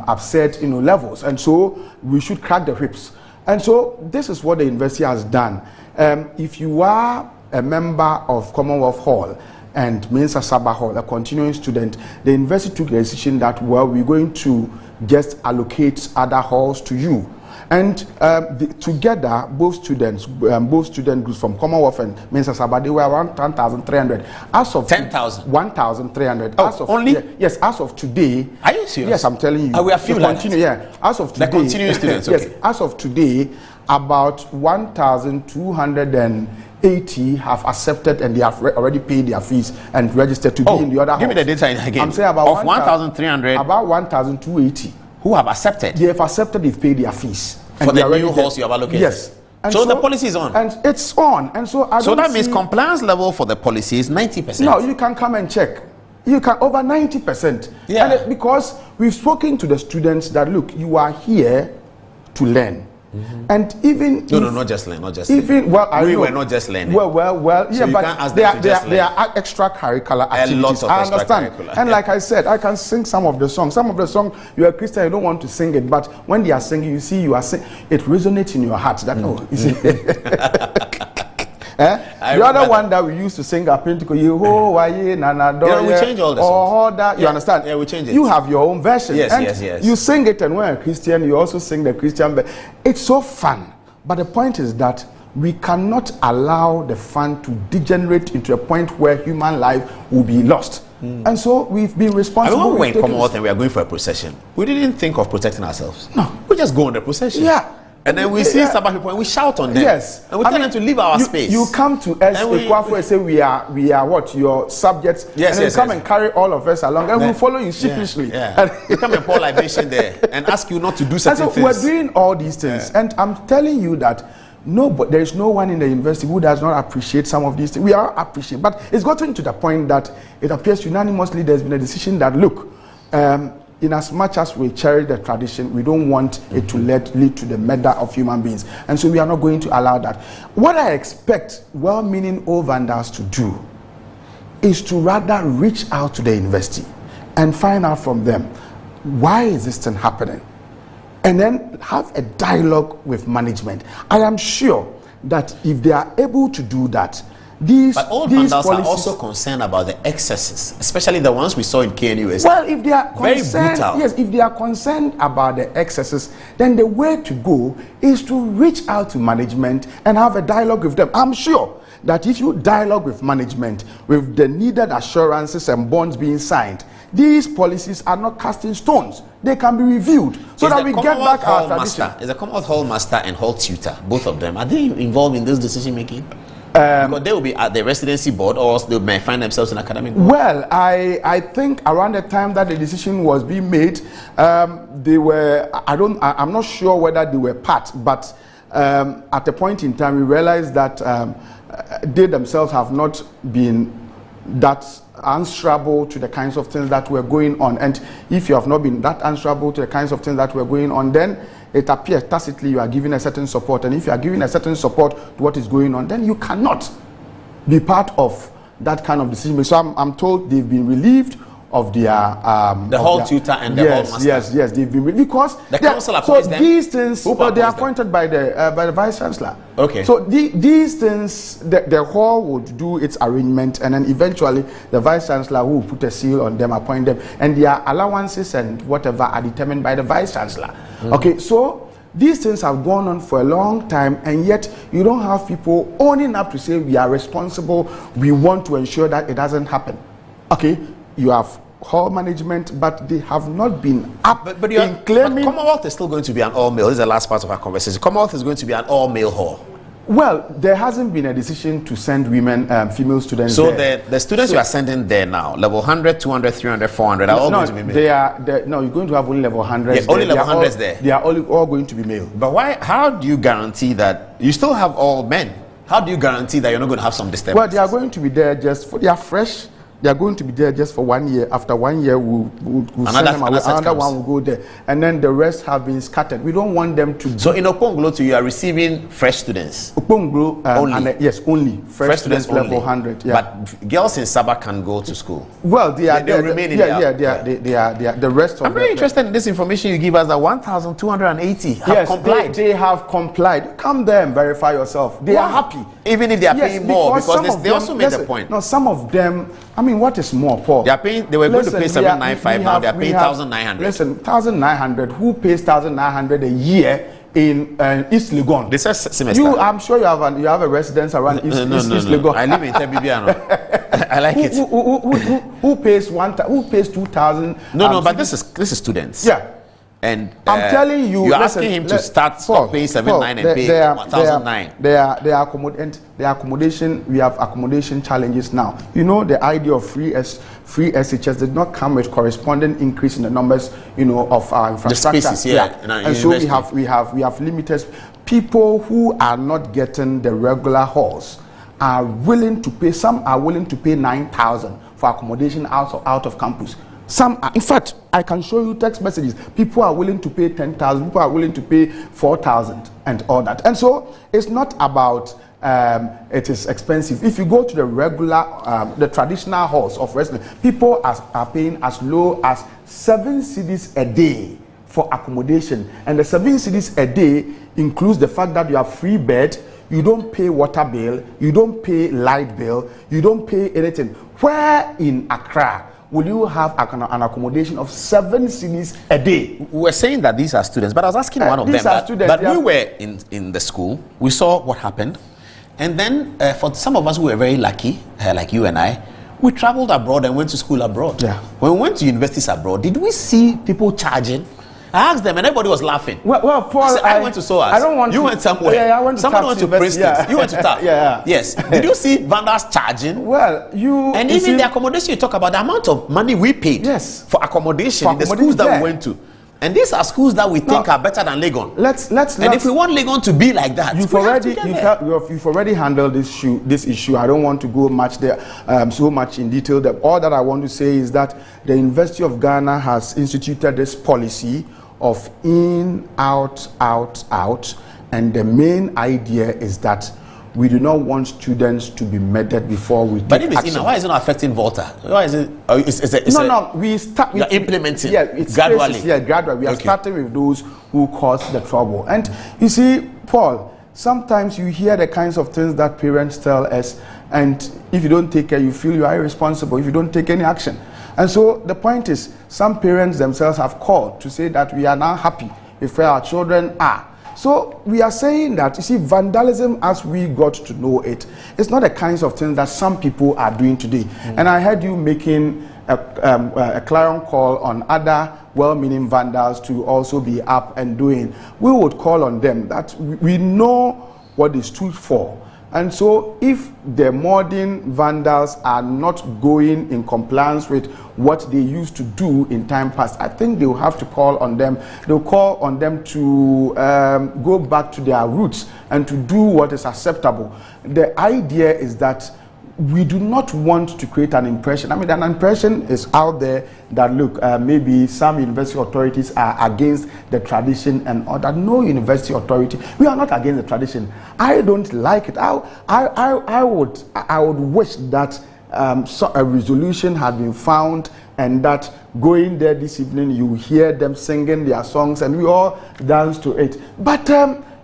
absurd levels, and so we should crack the whips. And so this is what the university has done. If you are a member of Commonwealth Hall and Mensa Sabah Hall, a continuing student, the university took the decision that, well, we're going to just allocate other halls to you. And together, both student groups from Commonwealth and Mensa Sabah, they were around 10,300. As of 10,000, 1,300. Oh, as of, only? Yes, as of today. Are you serious? Yes, I'm telling you. We are few like that. Yeah, as of today. The continuing students. Yes, okay. as of today, about 1,280 have accepted, and they have already paid their fees and registered to be in the other house. Give me the data again. I'm saying about of 1,300. About 1,280. Who have accepted? They have accepted, they've paid their fees. For the new halls you have allocated? Yes. And so the policy is on? And it's on. And so that means compliance level for the policy is 90%? No, you can come and check. You can over 90%. Yeah. And because we've spoken to the students that, look, you are here to learn. And even not just learn, not just even learn. well, we were not just learning. Well, so yeah, but there are extracurricular activities. A lot of I understand. And like I said, I can sing some of the songs. Some of the songs, you are a Christian, you don't want to sing it, but when they are singing, you see, it resonates in your heart. That you see. The other one that we used to sing at Pentecost, we change all the songs. You understand? Yeah, we change it. You have your own version. Yes. You sing it, and when you're a Christian, you also sing the Christian version. It's so fun. But the point is that we cannot allow the fun to degenerate into a point where human life will be lost. And so we've been responsible. I mean, when we were in We've taken- Commonwealth and we are going for a procession, we didn't think of protecting ourselves. No. We just go on the procession. Yeah. And then we see Sabah people and we shout on them. Yes. And we tell them to leave our space. You come to us, And we- and say we are what? Your subjects. Yes, and then yes, come yes. and carry all of us along. And Yeah. we'll follow you sheepishly. Yeah. We come and pour libation there and ask you not to do And certain so things. we're doing all these things. And I'm telling you that but there is no one in the university who does not appreciate some of these things. We are appreciating. But it's gotten to the point that it appears unanimously there's been a decision that, look, in as much as we cherish the tradition, we don't want it to lead to the murder of human beings. And so we are not going to allow that. What I expect well-meaning old Vandals to do is to rather reach out to the university and find out from them, why is this thing happening? And then have a dialogue with management. I am sure that if they are able to do that, But old Vandals are policies also concerned about the excesses, especially the ones we saw in KNUS. Well, if they are Very concerned, brutal. yes, if they are concerned about the excesses, then the way to go is to reach out to management and have a dialogue with them. I'm sure that if you dialogue with management with the needed assurances and bonds being signed, these policies are not casting stones. They can be reviewed so Is that the we get Commonwealth back our Hall tradition. Master, is the Commonwealth Hall Master and Hall Tutor, both of them, are they involved in this decision making? Because they will be at the residency board, or else they may find themselves in academic board. Well, I think around the time that the decision was being made, they were. I'm not sure whether they were part, but at a point in time, we realized that they themselves have not been that answerable to the kinds of things that were going on. And if you have not been that answerable to the kinds of things that were going on, then it appears tacitly you are giving a certain support. And if you are giving a certain support to what is going on, then you cannot be part of that kind of decision. So I'm told they've been relieved of their The Hall Tutor and the Hall Master. Yes, they've been because The council so appoints them? these things Who they are appoints them? appointed by the vice chancellor. Okay. So these things the hall would do its arrangement, and then eventually the vice chancellor who will put a seal on them, appoint them, and their allowances and whatever are determined by the vice chancellor. Okay, so these things have gone on for a long time, and yet you don't have people owning up to say we are responsible, we want to ensure that it doesn't happen. Okay, you have hall management, but they have not been up But in claiming. Commonwealth is still going to be an all-male. This is the last part of our conversation. Commonwealth is going to be an all-male hall. Well, there hasn't been a decision to send women, female students So there. the students you are sending there now, level 100, 200, 300, 400, are all going to be male. No, you're going to have only level 100s. Yeah, only level 100s there. They are all going to be male. But why? How do you guarantee that you still have all men? How do you guarantee that you're not going to have some disturbance? Well, they are going to be there they are fresh. They are going to be there just for 1 year. After 1 year, we'll send them away. Another one will go there. And then the rest have been scattered. We don't want them to. So in Okonglo, you are receiving fresh students. Okonglo, only. yes, only. Fresh students only. level 100. Yeah. But girls in Sabah can go to school. Well, they remain in they are the rest of I'm very interested in this information you give us, that 1,280 have complied. They have complied. Come there and verify yourself. They are happy. Even if they are paying more, because they also made the point. No, some of them, I mean, what is more, Paul? They are paying. They were going to pay 795. Now they are paying 1,900. Listen, 1,900. Who pays 1,900 a year in East Legon? This is semester. I'm sure you have a residence around East Legon. I live in Tebibiano. I like it. Who pays 2,000? No, but this is students. Yeah. And I'm telling you, you're asking him to stop paying 7,900 and pay 1,009. They are accommodation. We have accommodation challenges now. You know, the idea of free SHS did not come with corresponding increase in the numbers, of our infrastructure. The spaces, and so we have limited people who are not getting the regular halls are willing to pay. Some are willing to pay 9,000 for accommodation out of campus. Some are, in fact, I can show you text messages. People are willing to pay 10,000. People are willing to pay 4,000 and all that. And so it's not about it is expensive. If you go to the regular, the traditional halls of residence, people are paying as low as 7 cedis a day for accommodation. And the 7 cedis a day includes the fact that you have free bed, you don't pay water bill, you don't pay light bill, you don't pay anything. Where in Accra will you have an accommodation of 7 cedis a day? We were saying that these are students, but I was asking one of them that we were in the school, we saw what happened, and then for some of us who were very lucky, like you and I, We traveled abroad and went to school abroad. Yeah. When we went to universities abroad, did we see people charging? I asked them, and everybody was laughing. Well, Paul, I said, I went to SOAS. I don't want. You went somewhere. Yeah, I went to Someone TAF went to University, Princeton. yeah. You went to TAF. Yeah. Yes. Did you see Vandals charging? Well, and even the accommodation, you talk about the amount of money we paid. Yes. For accommodation in the schools that we went to. And these are schools that we think are better than Legon. And if we want Legon to be like that, you've already handled this issue. I don't want to go much there, so much in detail. All that I want to say is that the University of Ghana has instituted this policy of in, out, out, out, and the main idea is that we do not want students to be murdered before we take action. But if it's why is it not affecting Volta? Why is it? We start. You're implementing. Yeah, it's gradually. Gradually. We are starting with those who cause the trouble. And you see, Paul, sometimes you hear the kinds of things that parents tell us, and if you don't take care, you feel you are irresponsible if you don't take any action. And so the point is, some parents themselves have called to say that we are now happy with where our children are. So we are saying that, you see, vandalism as we got to know it, it's not the kinds of things that some people are doing today. And I heard you making a clarion call on other well-meaning vandals to also be up and doing. We would call on them that we know what they stood for. And so if the modern vandals are not going in compliance with what they used to do in time past, I think they will have to call on them. They'll call on them to go back to their roots and to do what is acceptable. The idea is that we do not want to create an impression. I mean, an impression is out there that, look, maybe some university authorities are against the tradition and all that. No university authority. We are not against the tradition. I don't like it. I would wish that so a resolution had been found, and that going there this evening, you hear them singing their songs and we all dance to it. But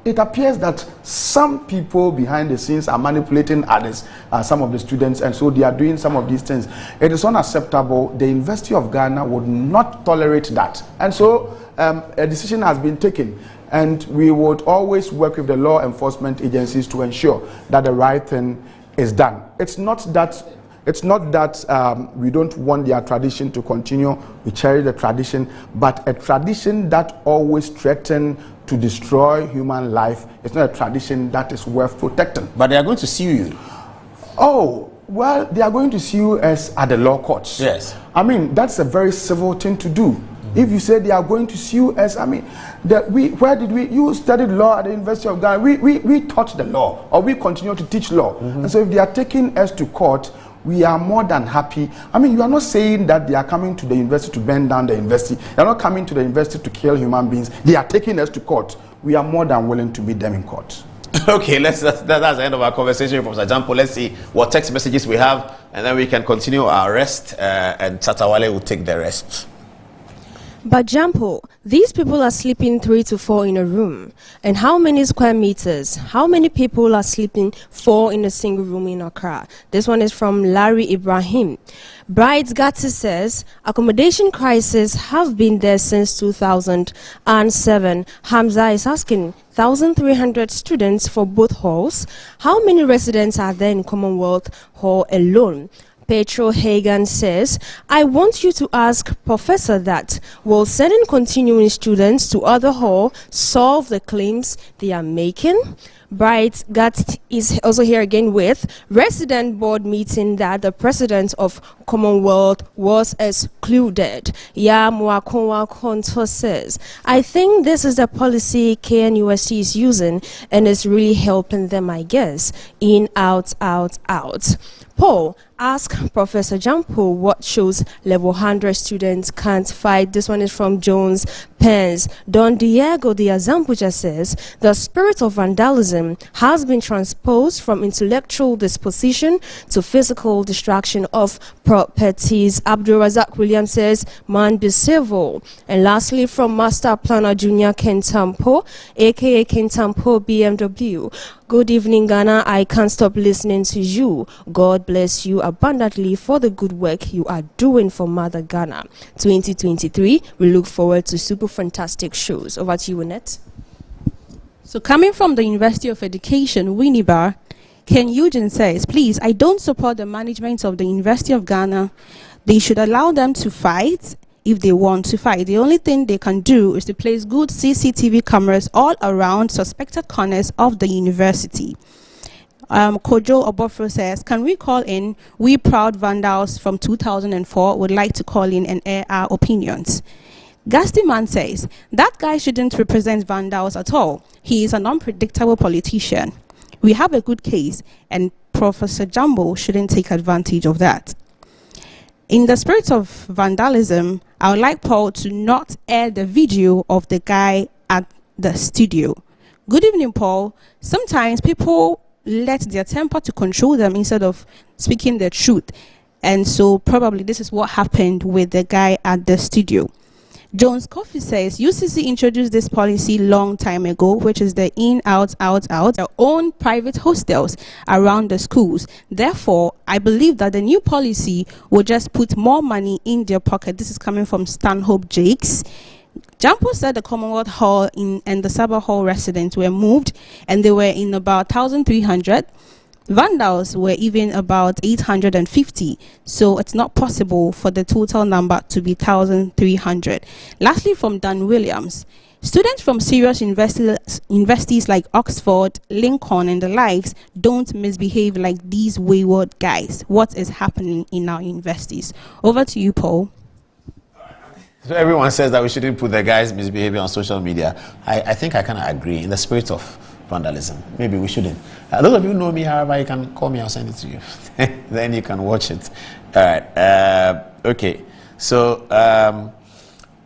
it appears that some people behind the scenes are manipulating others, some of the students, and so they are doing some of these things. It is unacceptable. The University of Ghana would not tolerate that. And so a decision has been taken, and we would always work with the law enforcement agencies to ensure that the right thing is done. It's not that we don't want their tradition to continue. We cherish the tradition, but a tradition that always threatens to destroy human life is not a tradition that is worth protecting. But they are going to sue you. Oh, well, they are going to sue us at the law courts. Yes. I mean, that's a very civil thing to do. If you say they are going to sue us, I mean, you studied law at the University of Ghana. We taught the law, or we continue to teach law. And so if they are taking us to court, we are more than happy. I mean, you are not saying that they are coming to the university to burn down the university. They are not coming to the university to kill human beings. They are taking us to court. We are more than willing to meet them in court. Okay, that's the end of our conversation with Professor Jampo. Let's see what text messages we have, and then we can continue our rest, and Shatta Wale will take the rest. But Jampo, these people are sleeping 3 to 4 in a room. And how many square meters? How many people are sleeping 4 in a single room in Accra? This one is from Larry Ibrahim. Bright Gatti says, accommodation crises have been there since 2007. Hamza is asking, 1,300 students for both halls. How many residents are there in Commonwealth Hall alone? Petro Hagan says, I want you to ask Professor that will sending continuing students to other hall solve the claims they are making? Bright Gut is also here again with resident board meeting that the president of Commonwealth was excluded. Yamwakonwa Konto says, I think this is the policy KNUST is using and it's really helping them, I guess. In, out, out, out. Paul, ask Professor Jampo what shows level 100 students can't fight. This one is from Jones Pence. Don Diego de Azampuja says, the spirit of vandalism has been transposed from intellectual disposition to physical destruction of properties. Abdul Razak Williams says, man be civil. And lastly, from Master Planner Junior Kentampo, aka Kentampo BMW. Good evening, Ghana. I can't stop listening to you. God bless you abundantly for the good work you are doing for Mother Ghana. 2023, we look forward to super fantastic shows. Over to you, Annette. So coming from the University of Education, Winneba, Ken Eugene says, please, I don't support the management of the University of Ghana. They should allow them to fight if they want to fight. The only thing they can do is to place good CCTV cameras all around suspected corners of the university. Kojo Obofro says, can we call in? We proud Vandals from 2004 would like to call in and air our opinions. Gasti Man says, that guy shouldn't represent Vandals at all. He is an unpredictable politician. We have a good case, and Professor Jumbo shouldn't take advantage of that. In the spirit of vandalism, I would like Paul to not air the video of the guy at the studio. Good evening, Paul. Sometimes people let their temper to control them instead of speaking the truth. And so probably this is what happened with the guy at the studio. Jones Coffee says, UCC introduced this policy long time ago, which is the in, out, their own private hostels around the schools. Therefore, I believe that the new policy will just put more money in their pocket. This is coming from Stanhope Jakes. Jampo said the Commonwealth Hall and the Sabah Hall residents were moved, and they were in about 1,300. Vandals were even about 850, so it's not possible for the total number to be 1,300. Lastly, from Dan Williams, students from serious universities like Oxford, Lincoln, and the likes don't misbehave like these wayward guys. What is happening in our universities? Over to you, Paul. So everyone says that we shouldn't put the guys misbehaving on social media. I think I kind of agree in the spirit of vandalism. Maybe we shouldn't. Those of you who know me, however, you can call me, I'll send it to you. Then you can watch it. All right. Okay. So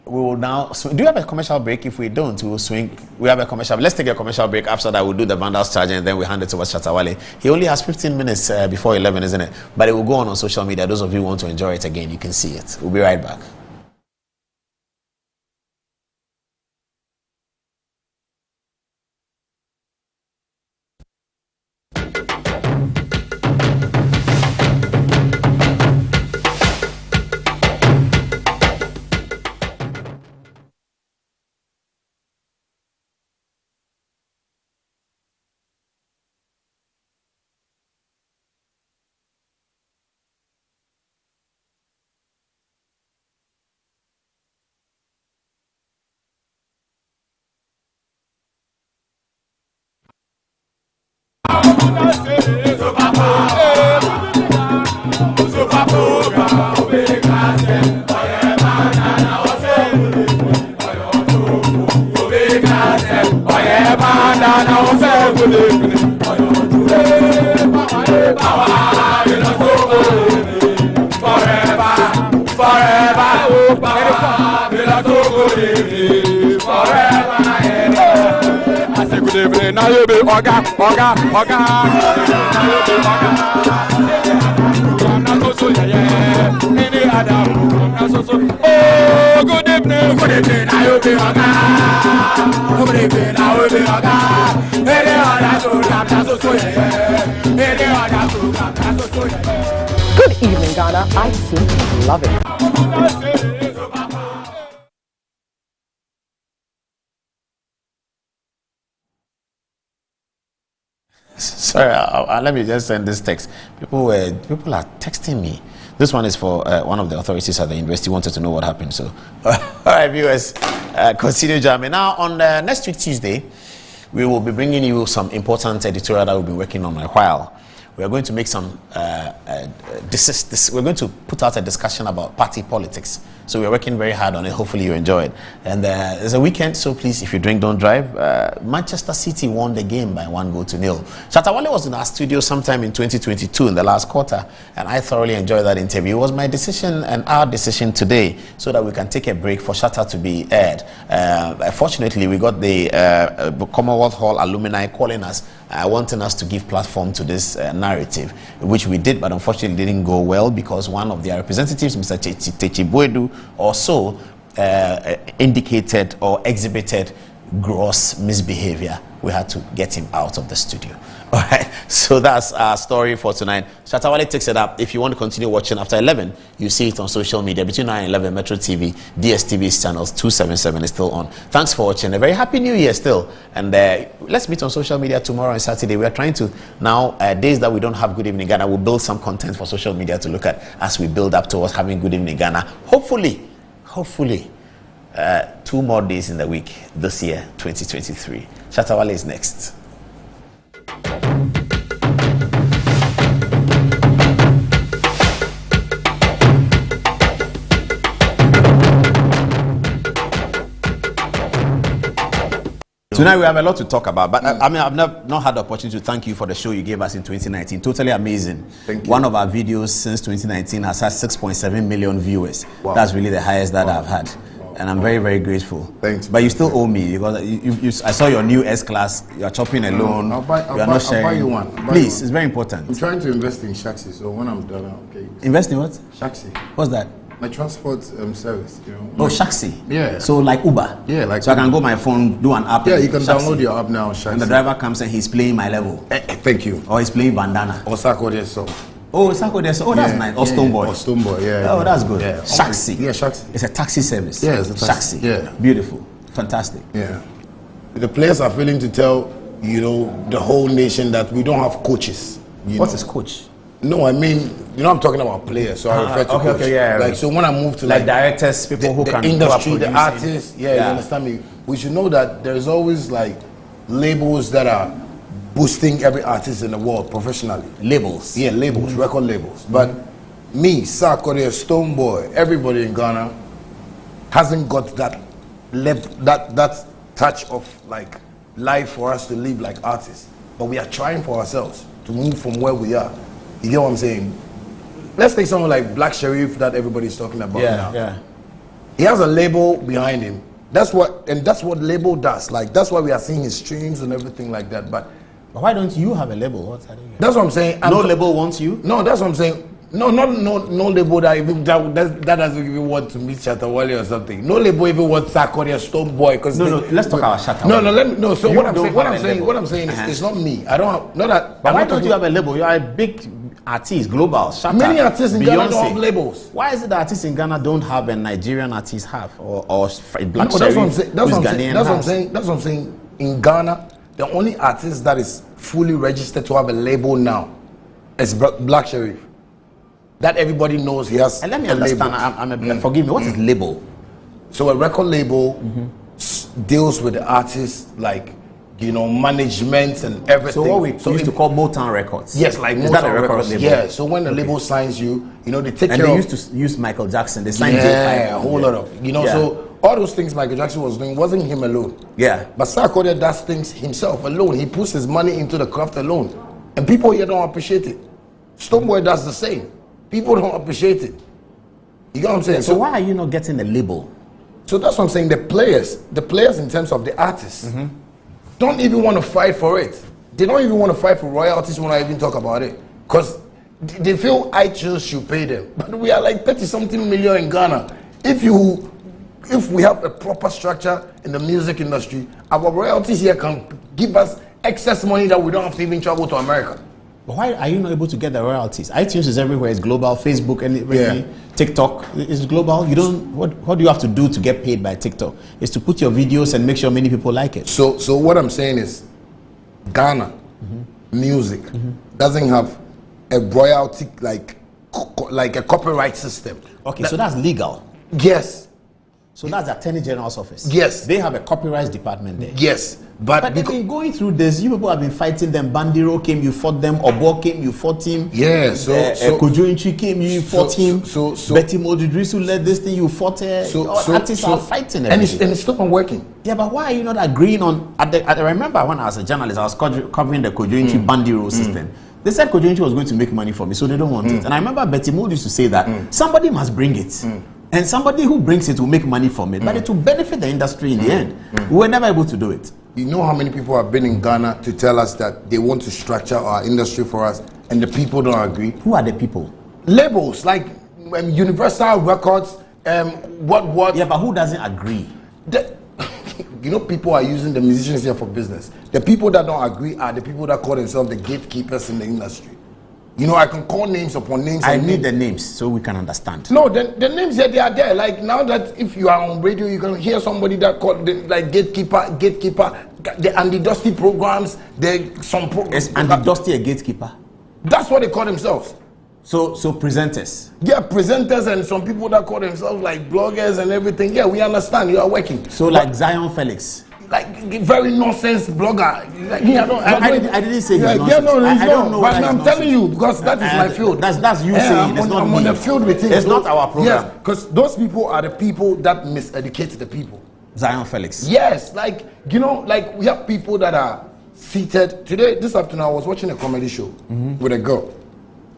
we will now do you have a commercial break? If we don't, we will swing. We have a commercial. Let's take a commercial break. After that, we'll do the Vandals charge, and then we hand it over to Shatta Wale. He only has 15 minutes before 11, isn't it? But it will go on social media. Those of you who want to enjoy it again, you can see it. We'll be right back. Now you be Oga. Oh, good evening. Now you be Oga. Good evening. Now you be Oga. Good evening, Ghana. I simply love it. Sorry, let me just send this text. People are texting me. This one is for one of the authorities at the university. Wanted to know what happened. So, all right, viewers, continue jamming. Now, on next week Tuesday, we will be bringing you some important editorial that we've been working on a while. We are going to make some. We're going to put out a discussion about party politics. So we're working very hard on it. Hopefully you enjoy it. And there's a weekend, so please, if you drink, don't drive. Manchester City won the game by 1-0. Shatta Wale was in our studio sometime in 2022 in the last quarter, and I thoroughly enjoyed that interview. It was my decision and our decision today so that we can take a break for Shatta to be aired. Fortunately, we got the Commonwealth Hall alumni calling us, wanting us to give platform to this narrative, which we did, but unfortunately didn't go well because one of their representatives, Mr. Techibuedu, also indicated or exhibited gross misbehavior we had to get him out of the studio. All right, so that's our story for tonight. Shatta Wale takes it up. If you want to continue watching after 11, you see it on social media. Between 9 and 11, Metro TV, DSTV's channels 277 is still on. Thanks for watching. A very happy new year still. And let's meet on social media tomorrow and Saturday. We are trying to now, days that we don't have Good Evening Ghana, we'll build some content for social media to look at as we build up towards having Good Evening Ghana. Hopefully, 2 more days in the week this year, 2023. Shatta Wale is next. Tonight we have a lot to talk about, but I mean, I've not had the opportunity to thank you for the show you gave us in 2019. Totally amazing. Thank you. One of our videos since 2019 has had 6.7 million viewers. Wow. That's really the highest that I've had. And I'm very, very grateful. Thanks. But you still owe me because I saw your new S-Class. You're chopping a loan. I'll buy you one. Please, it's very important. I'm trying to invest in Shaxi, so when I'm done, okay. Invest in what? Shaxi. What's that? My transport service, you know. Oh, Shaxi. Yeah. So like Uber. Yeah, like. So I can go my phone, do an app. Yeah, you can Shaxi. download your app now, Shaxi. And the driver comes and he's playing my level. Thank you. Or he's playing Bandana. Or Sako there, so. Oh, Sako there, so. Oh, that's nice. Or Stoneboy. Or Stoneboy, yeah. Oh, that's good. Yeah. Shaxi. Yeah, Shaxi. It's a taxi service. Yeah, it's a taxi. Shaxi. Yeah. Beautiful. Fantastic. Yeah. The players are failing to tell, you know, the whole nation that we don't have coaches. What is coach? No, I mean, you know, I'm talking about players, so I refer to coach. Okay, yeah. Like, so when I move to like directors, people who can the industry, the artists, you understand me? We should know that there's always like labels that are boosting every artist in the world professionally. Labels? Yeah, labels, record labels. But me, Sarkodie, Stoneboy, everybody in Ghana hasn't got that touch of like life for us to live like artists. But we are trying for ourselves to move from where we are. You get what I'm saying? Let's take someone like Black Sherif that everybody's talking about now. Yeah. He has a label behind him. That's what label does. Like that's why we are seeing his streams and everything like that. But why don't you have a label? That's what I'm saying. No label wants you? No, that's what I'm saying. No label that doesn't even want to meet Shatta Wale or something. No label even wants Sarkodie or Stoneboy. No, let's talk about Shatta Wale. So what I'm saying is it's not me. I don't have, not that. But why don't you have a label? You are a big artist, global. Shatta, many artists in Ghana Beyonce. don't have labels. Why is it that artists in Ghana don't have and Nigerian artists have? Or Black That's what I'm saying. That's what I'm saying. In Ghana, the only artist that is fully registered to have a label now is Black Sherif. That everybody knows he has. And let me understand. Forgive me. What is label? So a record label deals with the artist, like management and everything. So what we used to call Motown Records. Yes, like is Motown that a record Records. label? Yeah. So when the label signs you, they take care of. And they used to use Michael Jackson. They signed J5. Yeah, a whole lot of So all those things Michael Jackson was doing wasn't him alone. Yeah. But Sarkodie does things himself alone. He puts his money into the craft alone, and people here don't appreciate it. Stoneboy does the same. People don't appreciate it. You get what I'm saying? So why are you not getting a label? So that's what I'm saying. The players in terms of the artists, don't even want to fight for it. They don't even want to fight for royalties when I even talk about it. Because they feel iTunes should pay them. But we are like 30-something million in Ghana. If we have a proper structure in the music industry, our royalties here can give us excess money that we don't have to even travel to America. But why are you not able to get the royalties? iTunes is everywhere. It's global. Facebook and TikTok is global. You don't. What do you have to do to get paid by TikTok? Is to put your videos and make sure many people like it. So what I'm saying is, Ghana music doesn't have a royalty like a copyright system. Okay, so that's legal. Yes. So that's the Attorney General's office. Yes. They have a copyright department there. Yes. But they've been going through this. You people have been fighting them. Bandiro came, you fought them. Obo came, you fought him. Yeah. Kojo Inchi came, you fought him. Betty Modridrisu led this thing, you fought her. Artists are fighting everything. And it's still not working. Yeah, but why are you not agreeing on? I remember when I was a journalist, I was covering the Kojo Inchi Bandiro system. They said Kojo Inchi was going to make money for me, so they don't want it. And I remember Betty Mold used to say that somebody must bring it. And somebody who brings it will make money from it, but it will benefit the industry in the end. We were never able to do it. You know how many people have been in Ghana to tell us that they want to structure our industry for us, and the people don't agree? Who are the people? Labels like Universal Records. What? Yeah, but who doesn't agree? you know, people are using the musicians here for business. The people that don't agree are the people that call themselves the gatekeepers in the industry. You know, I can call names upon names. I need the names so we can understand. No, the names here, they are there. Like now that if you are on radio, you can hear somebody that called like gatekeeper, and the Dusty programs. Is Andy Dusty a gatekeeper? That's what they call themselves. So presenters. Yeah, presenters and some people that call themselves like bloggers and everything. Yeah, we understand. You are working. So like Zion Felix. Like very nonsense blogger. Like, I didn't say he's nonsense. Yeah, no, I don't know. But I'm telling you because that is my field. That's you saying. I'm on the field with him. It's not our program. Yes, because those people are the people that miseducate the people. Zion Felix. Yes, like you know, like we have people that are seated. This afternoon, I was watching a comedy show with a girl,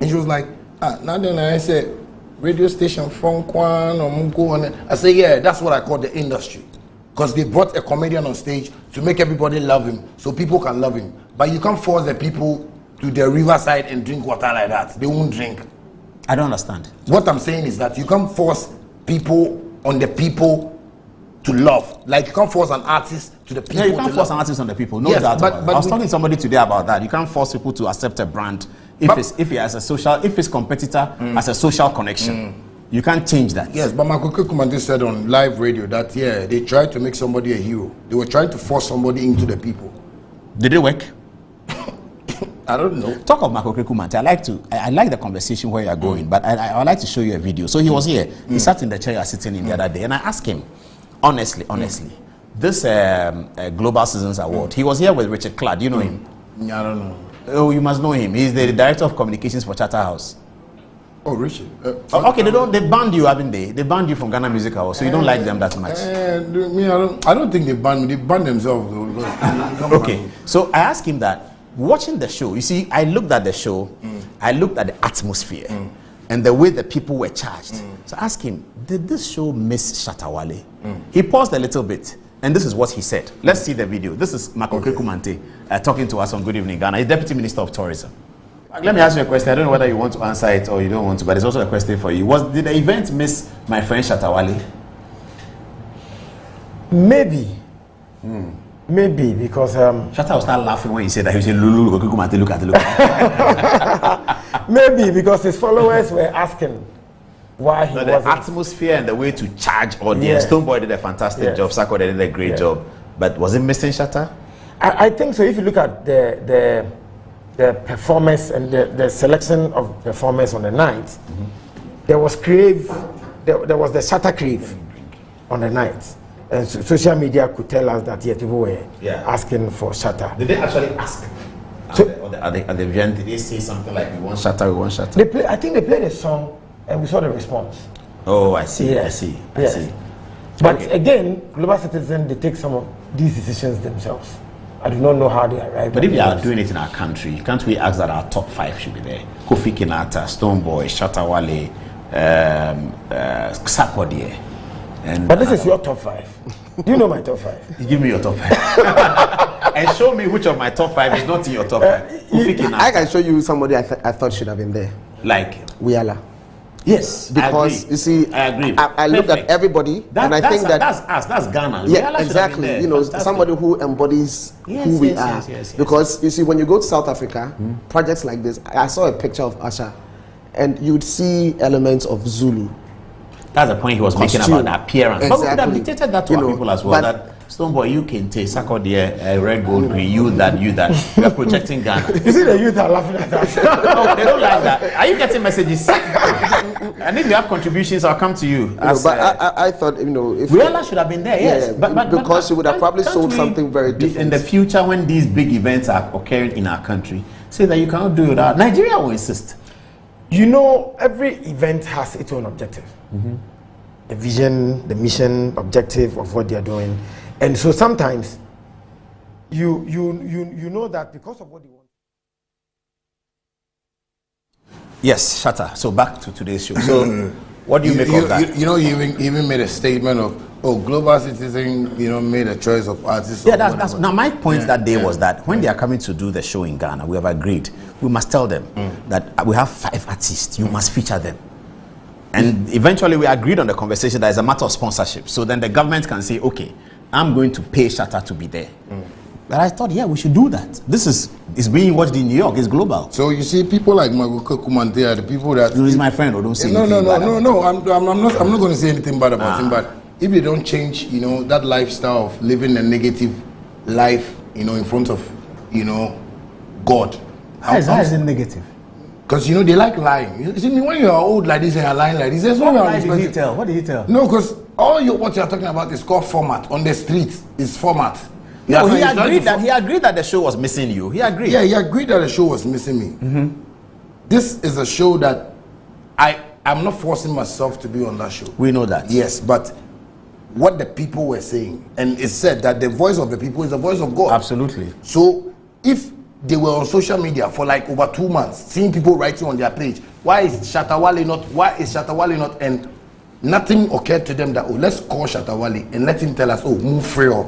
and she was like, now then I said, radio station phone kwan or mungo, and I say, yeah, that's what I call the industry. Because they brought a comedian on stage to make everybody love him, so people can love him. But you can't force the people to the riverside and drink water like that. They won't drink. I don't understand. What I'm saying is that you can't force people on the people to love. Like you can't force an artist to the people. Yeah, you can't force an artist on the people. No yes, doubt but about it. I was talking to somebody today about that. You can't force people to accept a brand if its competitor has a social connection. You can't change that. Yes, but Makoko Kumante said on live radio that they tried to make somebody a hero. They were trying to force somebody into the people. Did it work? I don't know. Talk of Makoko Kumante. I like the conversation where you are going, but I'd like to show you a video. So he was here. He sat in the chair you are sitting in the other day, and I asked him, honestly, this Global Citizens Award, he was here with Richard Clark. Do you know him? I don't know. Oh, you must know him. He's the director of communications for Shatta House. Oh, Richard. Okay, they banned you, haven't they? They banned you from Ghana Music Awards, so you don't like them that much. I don't think they banned me. They banned themselves. Though, okay, so I asked him that, watching the show, you see, I looked at the show, I looked at the atmosphere, and the way the people were charged. So I asked him, did this show miss Shatta Wale? He paused a little bit, and this is what he said. Let's see the video. This is Makoko Kumante talking to us on Good Evening Ghana. He's Deputy Minister of Tourism. Let me ask you a question. I don't know whether you want to answer it or you don't want to, but it's also a question for you. Did the event miss my friend Shatta Wale? Maybe. Maybe because Shatta will start laughing when he said that. He will say, Lulu, look at maybe because his followers were asking why he wasn't. The atmosphere and the way to charge audience. Stoneboy did a fantastic job. Sako did a great job. But was it missing Shatta? I think so. If you look at the performance and the selection of performers on the night, there was crave, there was the Shatta crave on the night, and social media could tell us that people were asking for Shatta. Did they actually ask? At the event, did they say something like, we want Shatta? I think they played a song and we saw the response. Oh, I see. I see. But again, Global Citizen, they take some of these decisions themselves. I do not know how they arrived. But if we are doing it in our country, can't we ask that our top 5 should be there? Kofi Kinata, Stoneboy, Shatta Wale, Sarkodie. But this is your top 5. Do you know my top 5? You give me your top 5. And show me which of my top 5 is not in your top 5. Kofi Kinata. I can show you somebody I thought should have been there. Like? Wiala. Yes, because you see, I agree. I looked at everybody, and I think that's us, that's Ghana. Yeah, exactly. You know, somebody who embodies who we are. Because you see, when you go to South Africa, projects like this, I saw a picture of Usher, and you'd see elements of Zulu. That's the point he was making about the appearance. Exactly. But we could have dictated that to our people as well. That Stoneboy, you can take Sarkodie, red, gold, green. You that. We are projecting Ghana. You see the youth are laughing at us. No, they don't like that. Are you getting messages? And if you have contributions, I'll come to you. But I thought, if Wiala should have been there, yes. But because she would have probably sold something very different. In the future, when these big events are occurring in our country, say that you cannot do it without. Nigeria will insist. You know, every event has its own objective. The vision, the mission, objective of what they are doing. And so sometimes you know that because of what you want. Yes, Shatta. So back to today's show. So what do you make of that? You even made a statement of, Global Citizen, made a choice of artists. Yeah, that's now my point that day was that when they are coming to do the show in Ghana, we have agreed, we must tell them that we have 5 artists, you must feature them. And eventually we agreed on the conversation that it's a matter of sponsorship. So then the government can say, okay, I'm going to pay Shatta to be there. But I thought, yeah, we should do that. This is being watched in New York. It's global. So you see, people like Maguka Kumante are the people that... He's my friend, or don't say no, anything bad about I'm not going to say anything bad about him, but if they don't change, you know, that lifestyle of living a negative life, you know, in front of, you know, God. How is it negative? Because, you know, they like lying. You see, when you are old like this and you're lying like this, there's no What did he tell? What did he tell? No, because what you're talking about is called format. On the street, is format. No, he agreed that the show was missing you. He agreed. Yeah, he agreed that the show was missing me. This is a show that I'm not forcing myself to be on that show. We know that. Yes, but what the people were saying, and it's said that the voice of the people is the voice of God. Absolutely. So if they were on social media for like over 2 months, seeing people writing on their page, why is Shatta Wale not, and nothing occurred to them that, oh, let's call Shatta Wale and let him tell us, oh, move free up.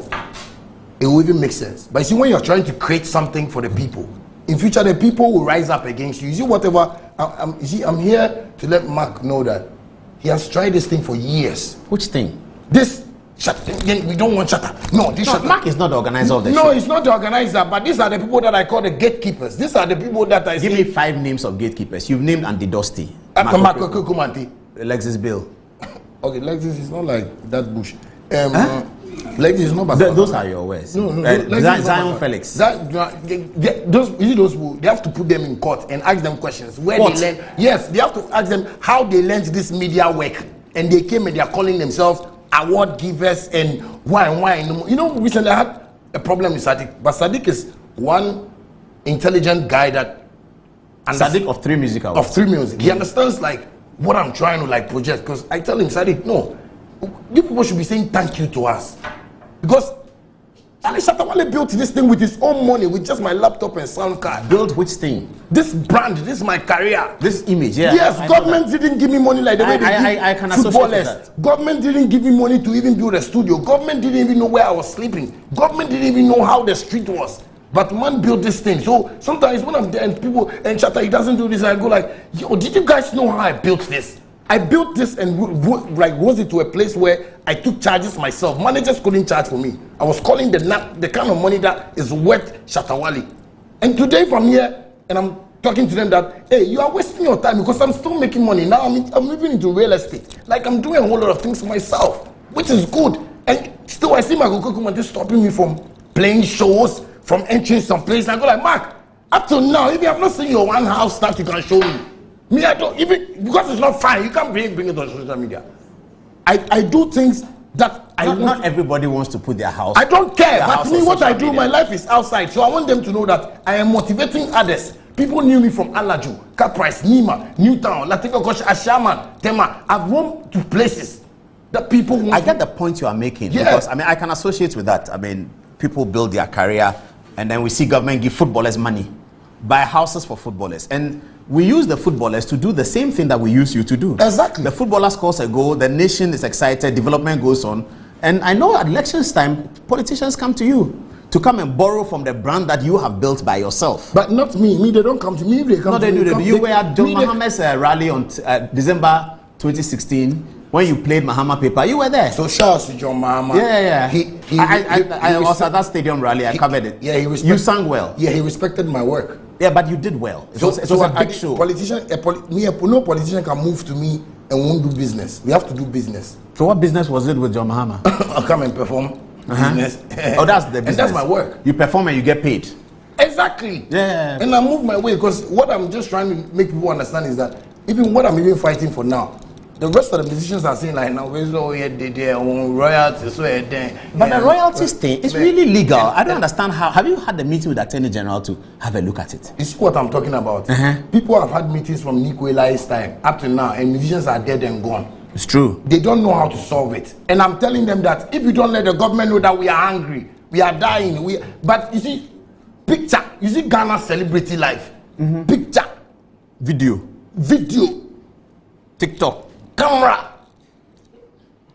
It will even make sense. But you see, when you're trying to create something for the people, in future the people will rise up against you. You see, whatever, I'm here to let Mark know that he has tried this thing for years. Which thing? This we don't want Shatta. No, Shatta. Mark is not the organizer of the show. No, he's not the organizer, but these are the people that I call the gatekeepers. These are the people that I Give me 5 names of gatekeepers. You've named Andy Dusty. Marco Kumanti. Alexis Bill. Okay, Lexus is not like that bush. Lexus is not. Those are your words. No, Zion Felix. Those who they have to put them in court and ask them questions where they learn. Yes, they have to ask them how they learned this media work, and they came and they are calling themselves award givers and why. You know, recently I had a problem with Sadiq, but Sadiq is one intelligent guy that. Sadiq of 3 Music Awards. Of 3 Music. He understands like what I'm trying to like project, because I tell him, Sadiq, no, you people should be saying thank you to us, because Shatta Wale built this thing with his own money, with just my laptop and sound card. Built which thing? This brand, this is my career. This image, yeah. Yes, government didn't give me money like the way they I can associate with that. Government didn't give me money to even build a studio. Government didn't even know where I was sleeping. Government didn't even know how the street was. But man built this thing. So sometimes when I'm there and people and Shatta, he doesn't do this, I go like, yo, did you guys know how I built this? I built this and rose it to a place where I took charges myself. Managers couldn't charge for me. I was calling the kind of money that is worth Shatta Wale. And today from here, and I'm talking to them that, hey, you are wasting your time because I'm still making money. Now I'm moving into real estate. Like I'm doing a whole lot of things for myself, which is good. And still I see my Goku stopping me from playing shows, from entering some place. I go like, Mark, up till now, if you have not seen your one house that you can show me. Me, I don't even, because it's not fine. You can't bring it on social media. I do things that not everybody wants to put their house. I don't care. But me, what I do, my life is outside. So I want them to know that I am motivating others. People knew me from Alaju, Caprice, Nima, Newtown, Latifa Kosh, Ashaman, Tema. I've gone to places that people want. I get the point you are making. Yeah. Because I can associate with that. People build their career, and then we see government give footballers money, buy houses for footballers, and we use the footballers to do the same thing that we use you to do. Exactly. The footballer scores a goal, the nation is excited, development goes on, and I know at elections time, politicians come to you to come and borrow from the brand that you have built by yourself. But not me. Me, they don't come to me. They come to me. You were at John Mahama's rally on December 2016. When you played Mahama paper, you were there. So shouts to John Mahama. Yeah. I was at that stadium rally. I covered it. Yeah, you sang well. Yeah, he respected my work. Yeah, but you did well. It was a big show. No politician can move to me and won't do business. We have to do business. So what business was it with John Mahama? I'll come and perform business. Oh, that's the business. And that's my work. You perform and you get paid. Exactly. Yeah. And I move my way, because what I'm just trying to make people understand is that even what I'm even fighting for now, the rest of the musicians are saying like, now where's all their own royalties? But the royalties thing is really legal. I don't understand how. Have you had the meeting with the Attorney General to have a look at it? You see what I'm talking about? People have had meetings from Nico Eli's time up to now, and musicians are dead and gone. It's true. They don't know how to solve it. And I'm telling them that if you don't let the government know that we are hungry, we are dying, but you see, picture, you see Ghana's celebrity life. Picture. Video. TikTok. Camera.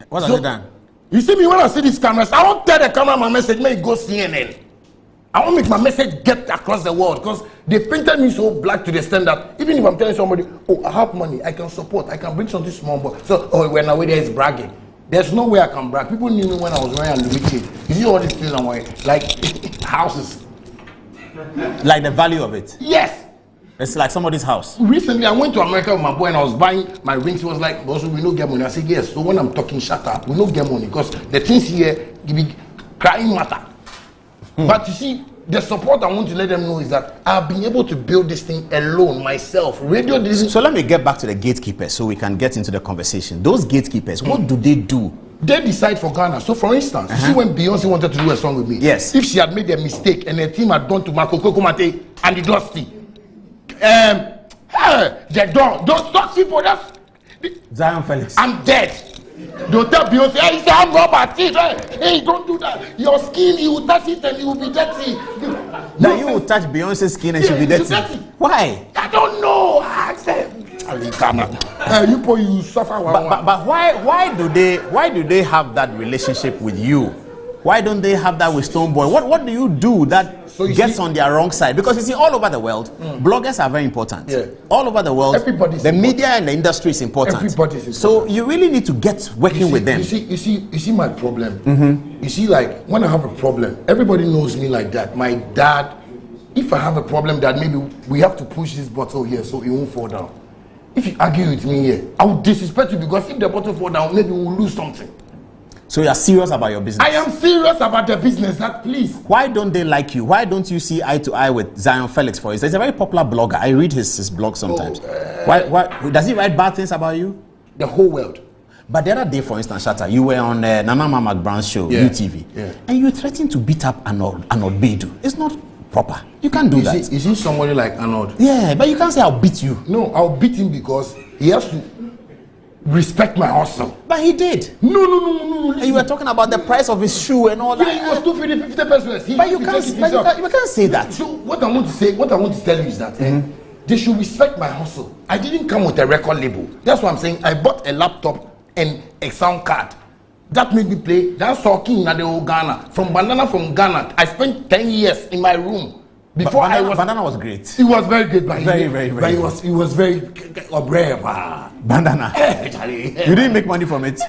What have they done? You see me when I see these cameras, I won't tell the camera my message, may go CNN. I won't make my message get across the world, because they painted me so black to the extent that even if I'm telling somebody, oh, I have money, I can support, I can bring something small, but so when I wait there is bragging. There's no way I can brag. People knew me when I was wearing a Louis chain. You see all these things I'm wearing, like houses. Like the value of it? Yes. It's like somebody's house. Recently, I went to America with my boy and I was buying my rings. He was like, "Boss, we don't get money." I said, "Yes." So when I'm talking, shut up. We don't get money because the things here give me crying matter. But you see, the support I want to let them know is that I've been able to build this thing alone myself. Radio didn't. So let me get back to the gatekeepers so we can get into the conversation. Those gatekeepers, what do they do? They decide for Ghana. So for instance, you see when Beyonce wanted to do a song with me, yes, if she had made a mistake and the team had gone to Makoko Kumate and the Dusty, the door, don't stop people. That's Zion Felix. I'm dead. Don't tell Beyonce, hey, he's a robber thief. Hey, don't do that. Your skin, you will touch it and you will be dirty. Now you will touch Beyonce's skin and she'll be dirty. Why? I don't know. I said, you suffer. But why do they have that relationship with you? Why don't they have that with Stoneboy? What do you do that gets on their wrong side? Because you see, all over the world, bloggers are very important. Yeah. All over the world, the media and the industry is important. Everybody's important. So you really need to get working with them. You see my problem. You see, like when I have a problem, everybody knows me like that. My dad, if I have a problem that maybe we have to push this bottle here so it won't fall down. If you argue with me here, I will disrespect you because if the bottle fall down, maybe we'll lose something. So you are serious about your business? I am serious about the business, that please. Why don't they like you? Why don't you see eye to eye with Zion Felix, for instance? He's a very popular blogger. I read his blog sometimes. Why does he write bad things about you? The whole world. But the other day, for instance, Shatta, you were on Nana McBrown's show, UTV, and you threatened to beat up Arnold Beidou. It's not proper. You can't do that. Is he somebody like Arnold? Yeah, but you can't say I'll beat you. No, I'll beat him because he has to respect my hustle. But he did. No. And you were talking about the price of his shoe and all that. Yeah, he was 250 pesos. But you can't say that. So what I want to tell you is that they should respect my hustle. I didn't come with a record label. That's what I'm saying. I bought a laptop and a sound card. That made me play. That's talking in the old Ghana. From Ghana, I spent 10 years in my room. Before Bandana was great. It was very good, but very. But it was very brave. Bandana. You didn't make money from it.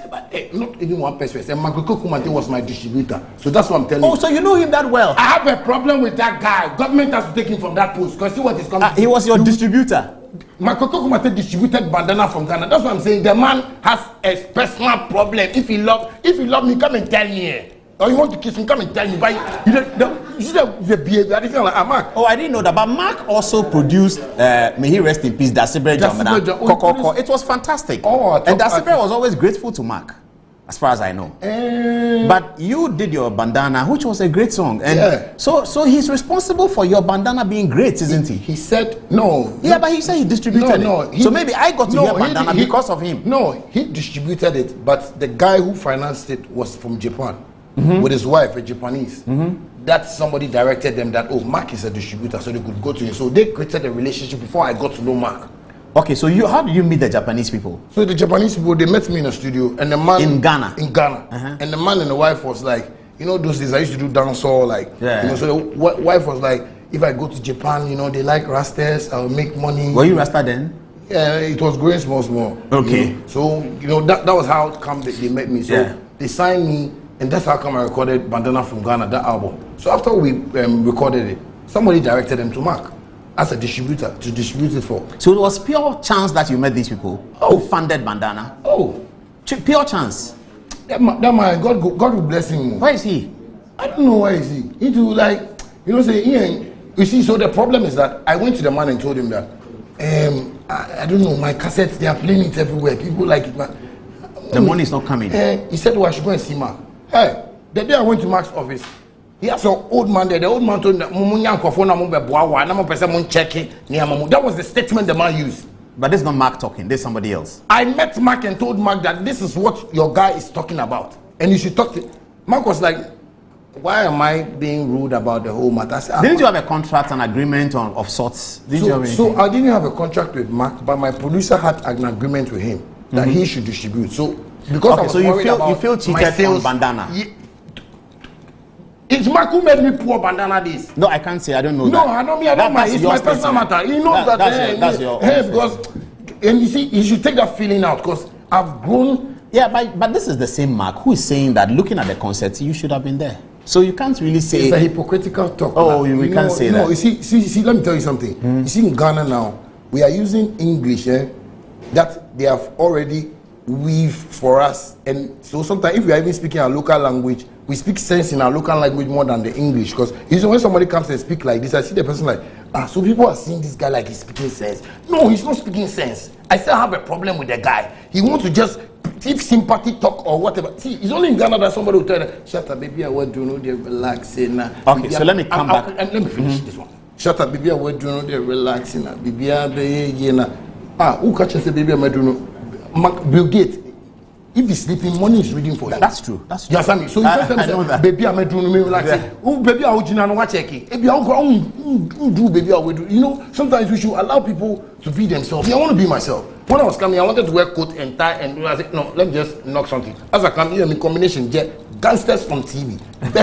Not even one person. And Makoko Kumate was my distributor, so that's what I'm telling you. Oh, so you know him that well? I have a problem with that guy. Government has to take him from that post because see what is coming. He was your distributor. Makoko Kumate distributed bandana from Ghana. That's what I'm saying. The man has a personal problem. If he love me, come and tell me. Or you want to kiss me, come and tell me. But you see the behavior. I didn't like Mark. Oh, I didn't know that. But Mark also produced, may he rest in peace, Dasibre Jamada. It was fantastic. And Dasibre was always grateful to Mark, as far as I know. But you did your bandana, which was a great song. And so he's responsible for your bandana being great, isn't he? He said no. Yeah, but he said he distributed it. So maybe I got to hear bandana because of him. No, he distributed it, but the guy who financed it was from Japan. With his wife, a Japanese. That somebody directed them that, oh, Mark is a distributor, so they could go to him. So they created a relationship before I got to know Mark. Okay, so how did you meet the Japanese people? So the Japanese people, they met me in a studio, and the man in Ghana. And the man and the wife was like, you know, those days I used to do dancehall, like, you know, so the wife was like, if I go to Japan, you know, they like Rastas, I'll make money. Were you Rasta then? Yeah, it was growing small. Okay. You know? So, you know, that was how come they met me. So they signed me. And that's how come I recorded Bandana from Ghana, that album. So after we recorded it, somebody directed them to Mark as a distributor to distribute it for. So it was pure chance that you met these people who funded Bandana? Oh. Pure chance? That man, God will bless him. Where is he? I don't know where is he. He do like, you know, say, you see, so the problem is that I went to the man and told him that, I don't know, my cassettes, they are playing it everywhere. People like it, man. The money is not coming. He said, well, I should go and see Mark. Hey, the day I went to Mark's office, he has an old man there. The old man told him that that was the statement the man used. But this is not Mark talking, this is somebody else. I met Mark and told Mark that this is what your guy is talking about. And you should talk to Mark was like, why am I being rude about the whole matter? I said, didn't you have a contract, an agreement of sorts? So I didn't have a contract with Mark, but my producer had an agreement with him that he should distribute. So because I was worried about you feel cheated on Bandana? It's Mark who made me pour Bandana this. No, I can't say. I don't know. No, I know me. I don't mind. It's my personal matter. He knows that. That's your because, and you see, you should take that feeling out because I've grown Yeah, but this is the same Mark who is saying that looking at the concert, you should have been there. So you can't really say... It's a hypocritical talk. Oh, we can't say that. No, you see, let me tell you something. You see, in Ghana now, we are using English that they have already weaved for us. And so sometimes if we are even speaking our local language, we speak sense in our local language more than the English. Because usually when somebody comes and speak like this, I see the person like, so people are seeing this guy like he's speaking sense. No, he's not speaking sense. I still have a problem with the guy. He wants to just if sympathy talk or whatever. See, it's only in Ghana that somebody will tell them, shut up, baby, I want to know they're relaxing. Okay, so let me come back. And let me finish this one. Shut up, baby, I want to know they're relaxing. Baby, who catches the baby, I want to know. Bill Gates, if he's sleeping, money is reading for him. That's true. That's true. Yes, I mean, so you can't tell me, baby, I'm doing me relaxing. Oh, baby, I will not watch it. Baby, I'll do, baby, I will do. You know, sometimes we should allow people to be themselves. I want to be myself. When I was coming, I wanted to wear coat and tie and do. I said, no, let me just knock something. As I come here, in combination, gangsters from TV.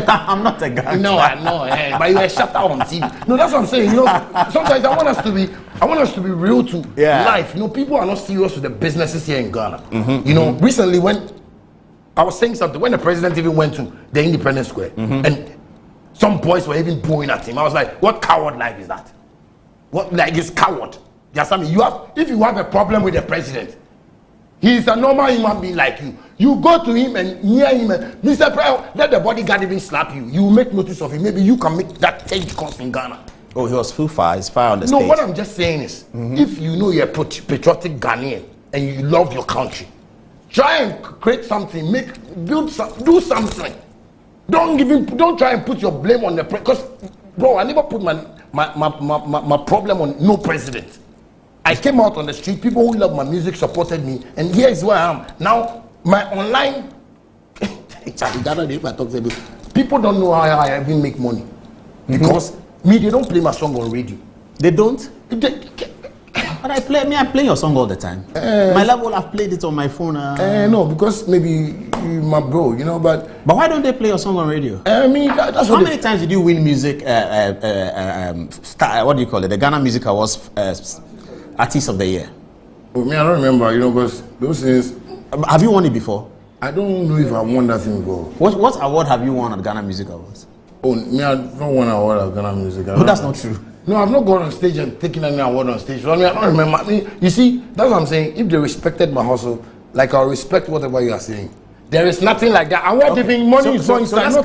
I'm not a gangster. No, I know, but you are shut out on TV. No, that's what I'm saying. You know, sometimes I want us to be real to life. You know, people are not serious with the businesses here in Ghana. You know, recently when I was saying something, when the president even went to the Independence Square and some boys were even booing at him, I was like, what coward life is that? What like is coward? Yes, I mean, if you have a problem with the president, he is a normal human being like you. You go to him and near him, and Mr. President, let the bodyguard even slap you. You make notice of him. Maybe you can make that change cost in Ghana. Oh, he was full fire. He's fire on the stage. No, what I'm just saying is, if you know you're a patriotic Ghanaian and you love your country, try and create something, do something. Don't try and put your blame on the president. Because, bro, I never put my problem on no president. I came out on the street, people who love my music supported me, and here is where I am. Now, my online, people don't know how I even make money. Because me, they don't play my song on radio. They don't? But I play your song all the time. My level, I've played it on my phone. No, because maybe you my bro, you know, but why don't they play your song on radio? I mean, that's how many times did you win music, what do you call it, the Ghana Music Awards Artist of the Year? I mean, I don't remember, you know, because those things... Have you won it before? I don't know if I won that thing before. What award have you won at Ghana Music Awards? Oh, me, I don't won an award at Ghana Music. No, that's not true. No, I've not gone on stage and taken any award on stage. So, I mean, I don't remember. I mean, you see, that's what I'm saying. If they respected my hustle, like I'll respect whatever you are saying. There is nothing like that. Award giving money is so let's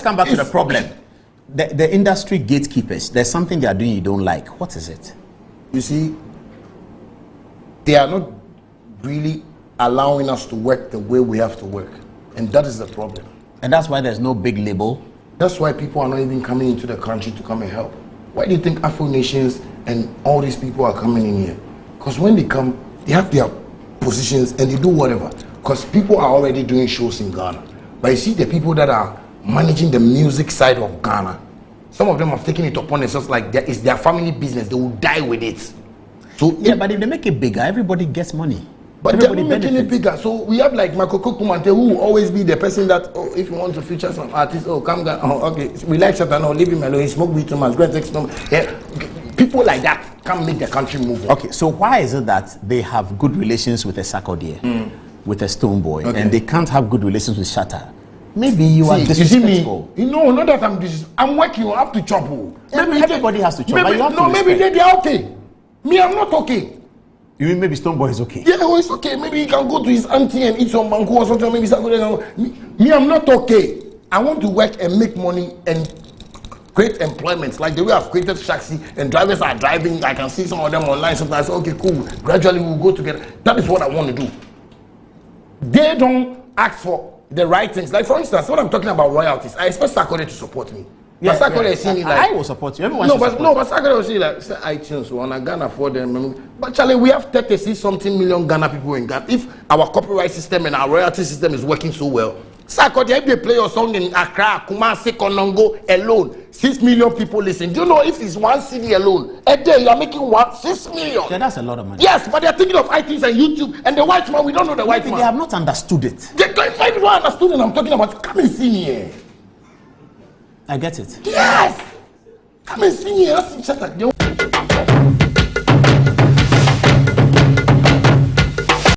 come back to the problem. The industry gatekeepers, there's something they are doing you don't like. What is it? You see, they are not really allowing us to work the way we have to work. And that is the problem. And that's why there's no big label? That's why people are not even coming into the country to come and help. Why do you think Afro nations and all these people are coming in here? Because when they come, they have their positions and they do whatever. Because people are already doing shows in Ghana. But you see the people that are managing the music side of Ghana, some of them have taken it upon themselves like it's their family business. They will die with it. So yeah, but if they make it bigger, everybody gets money. But they're not making it bigger. So we have like Michael Kumante, who will always be the person that, if you want to feature some artists, come down. Okay, we like Shatta, no, leave him alone. He smoke weed too much. Go and take some. Yeah, people like that can't make the country move. Okay, so why is it that they have good relations with a Sarkodie, with a Stone Boy, and they can't have good relations with Shatta? Maybe you are disrespectful. You know, not that I'm working. You have to chop. Maybe everybody has to chop. Maybe they are okay. Me, I'm not okay. You mean maybe Stone Boy is okay? Yeah, it's okay. Maybe he can go to his auntie and eat some banku or something. Maybe me, I'm not okay. I want to work and make money and create employment. Like the way I've created Shaxi and drivers are driving. I can see some of them online. Sometimes I say, okay, cool. Gradually we'll go together. That is what I want to do. They don't ask for the right things. Like for instance, when I'm talking about royalties, I expect Sarkodie to support me. Yeah, but Sarkodie is seeing it like I will support you. Everyone but Sarkodie will see like say iTunes one. I can't afford them. But Charlie, we have 36-something million Ghana people in Ghana. If our copyright system and our royalty system is working so well, Sarkodie, if they play your song in Accra, Kumasi, Konongo alone, 6 million people listen. Do you know if it's one CD alone, a day you are making 6 million? Yeah, that's a lot of money. Yes, but they're thinking of iTunes and YouTube and the white man. We don't know the white man. They have not understood it. They don't even understood it. I'm talking about. Come and see me here. I get it. Yes. Come and see me here.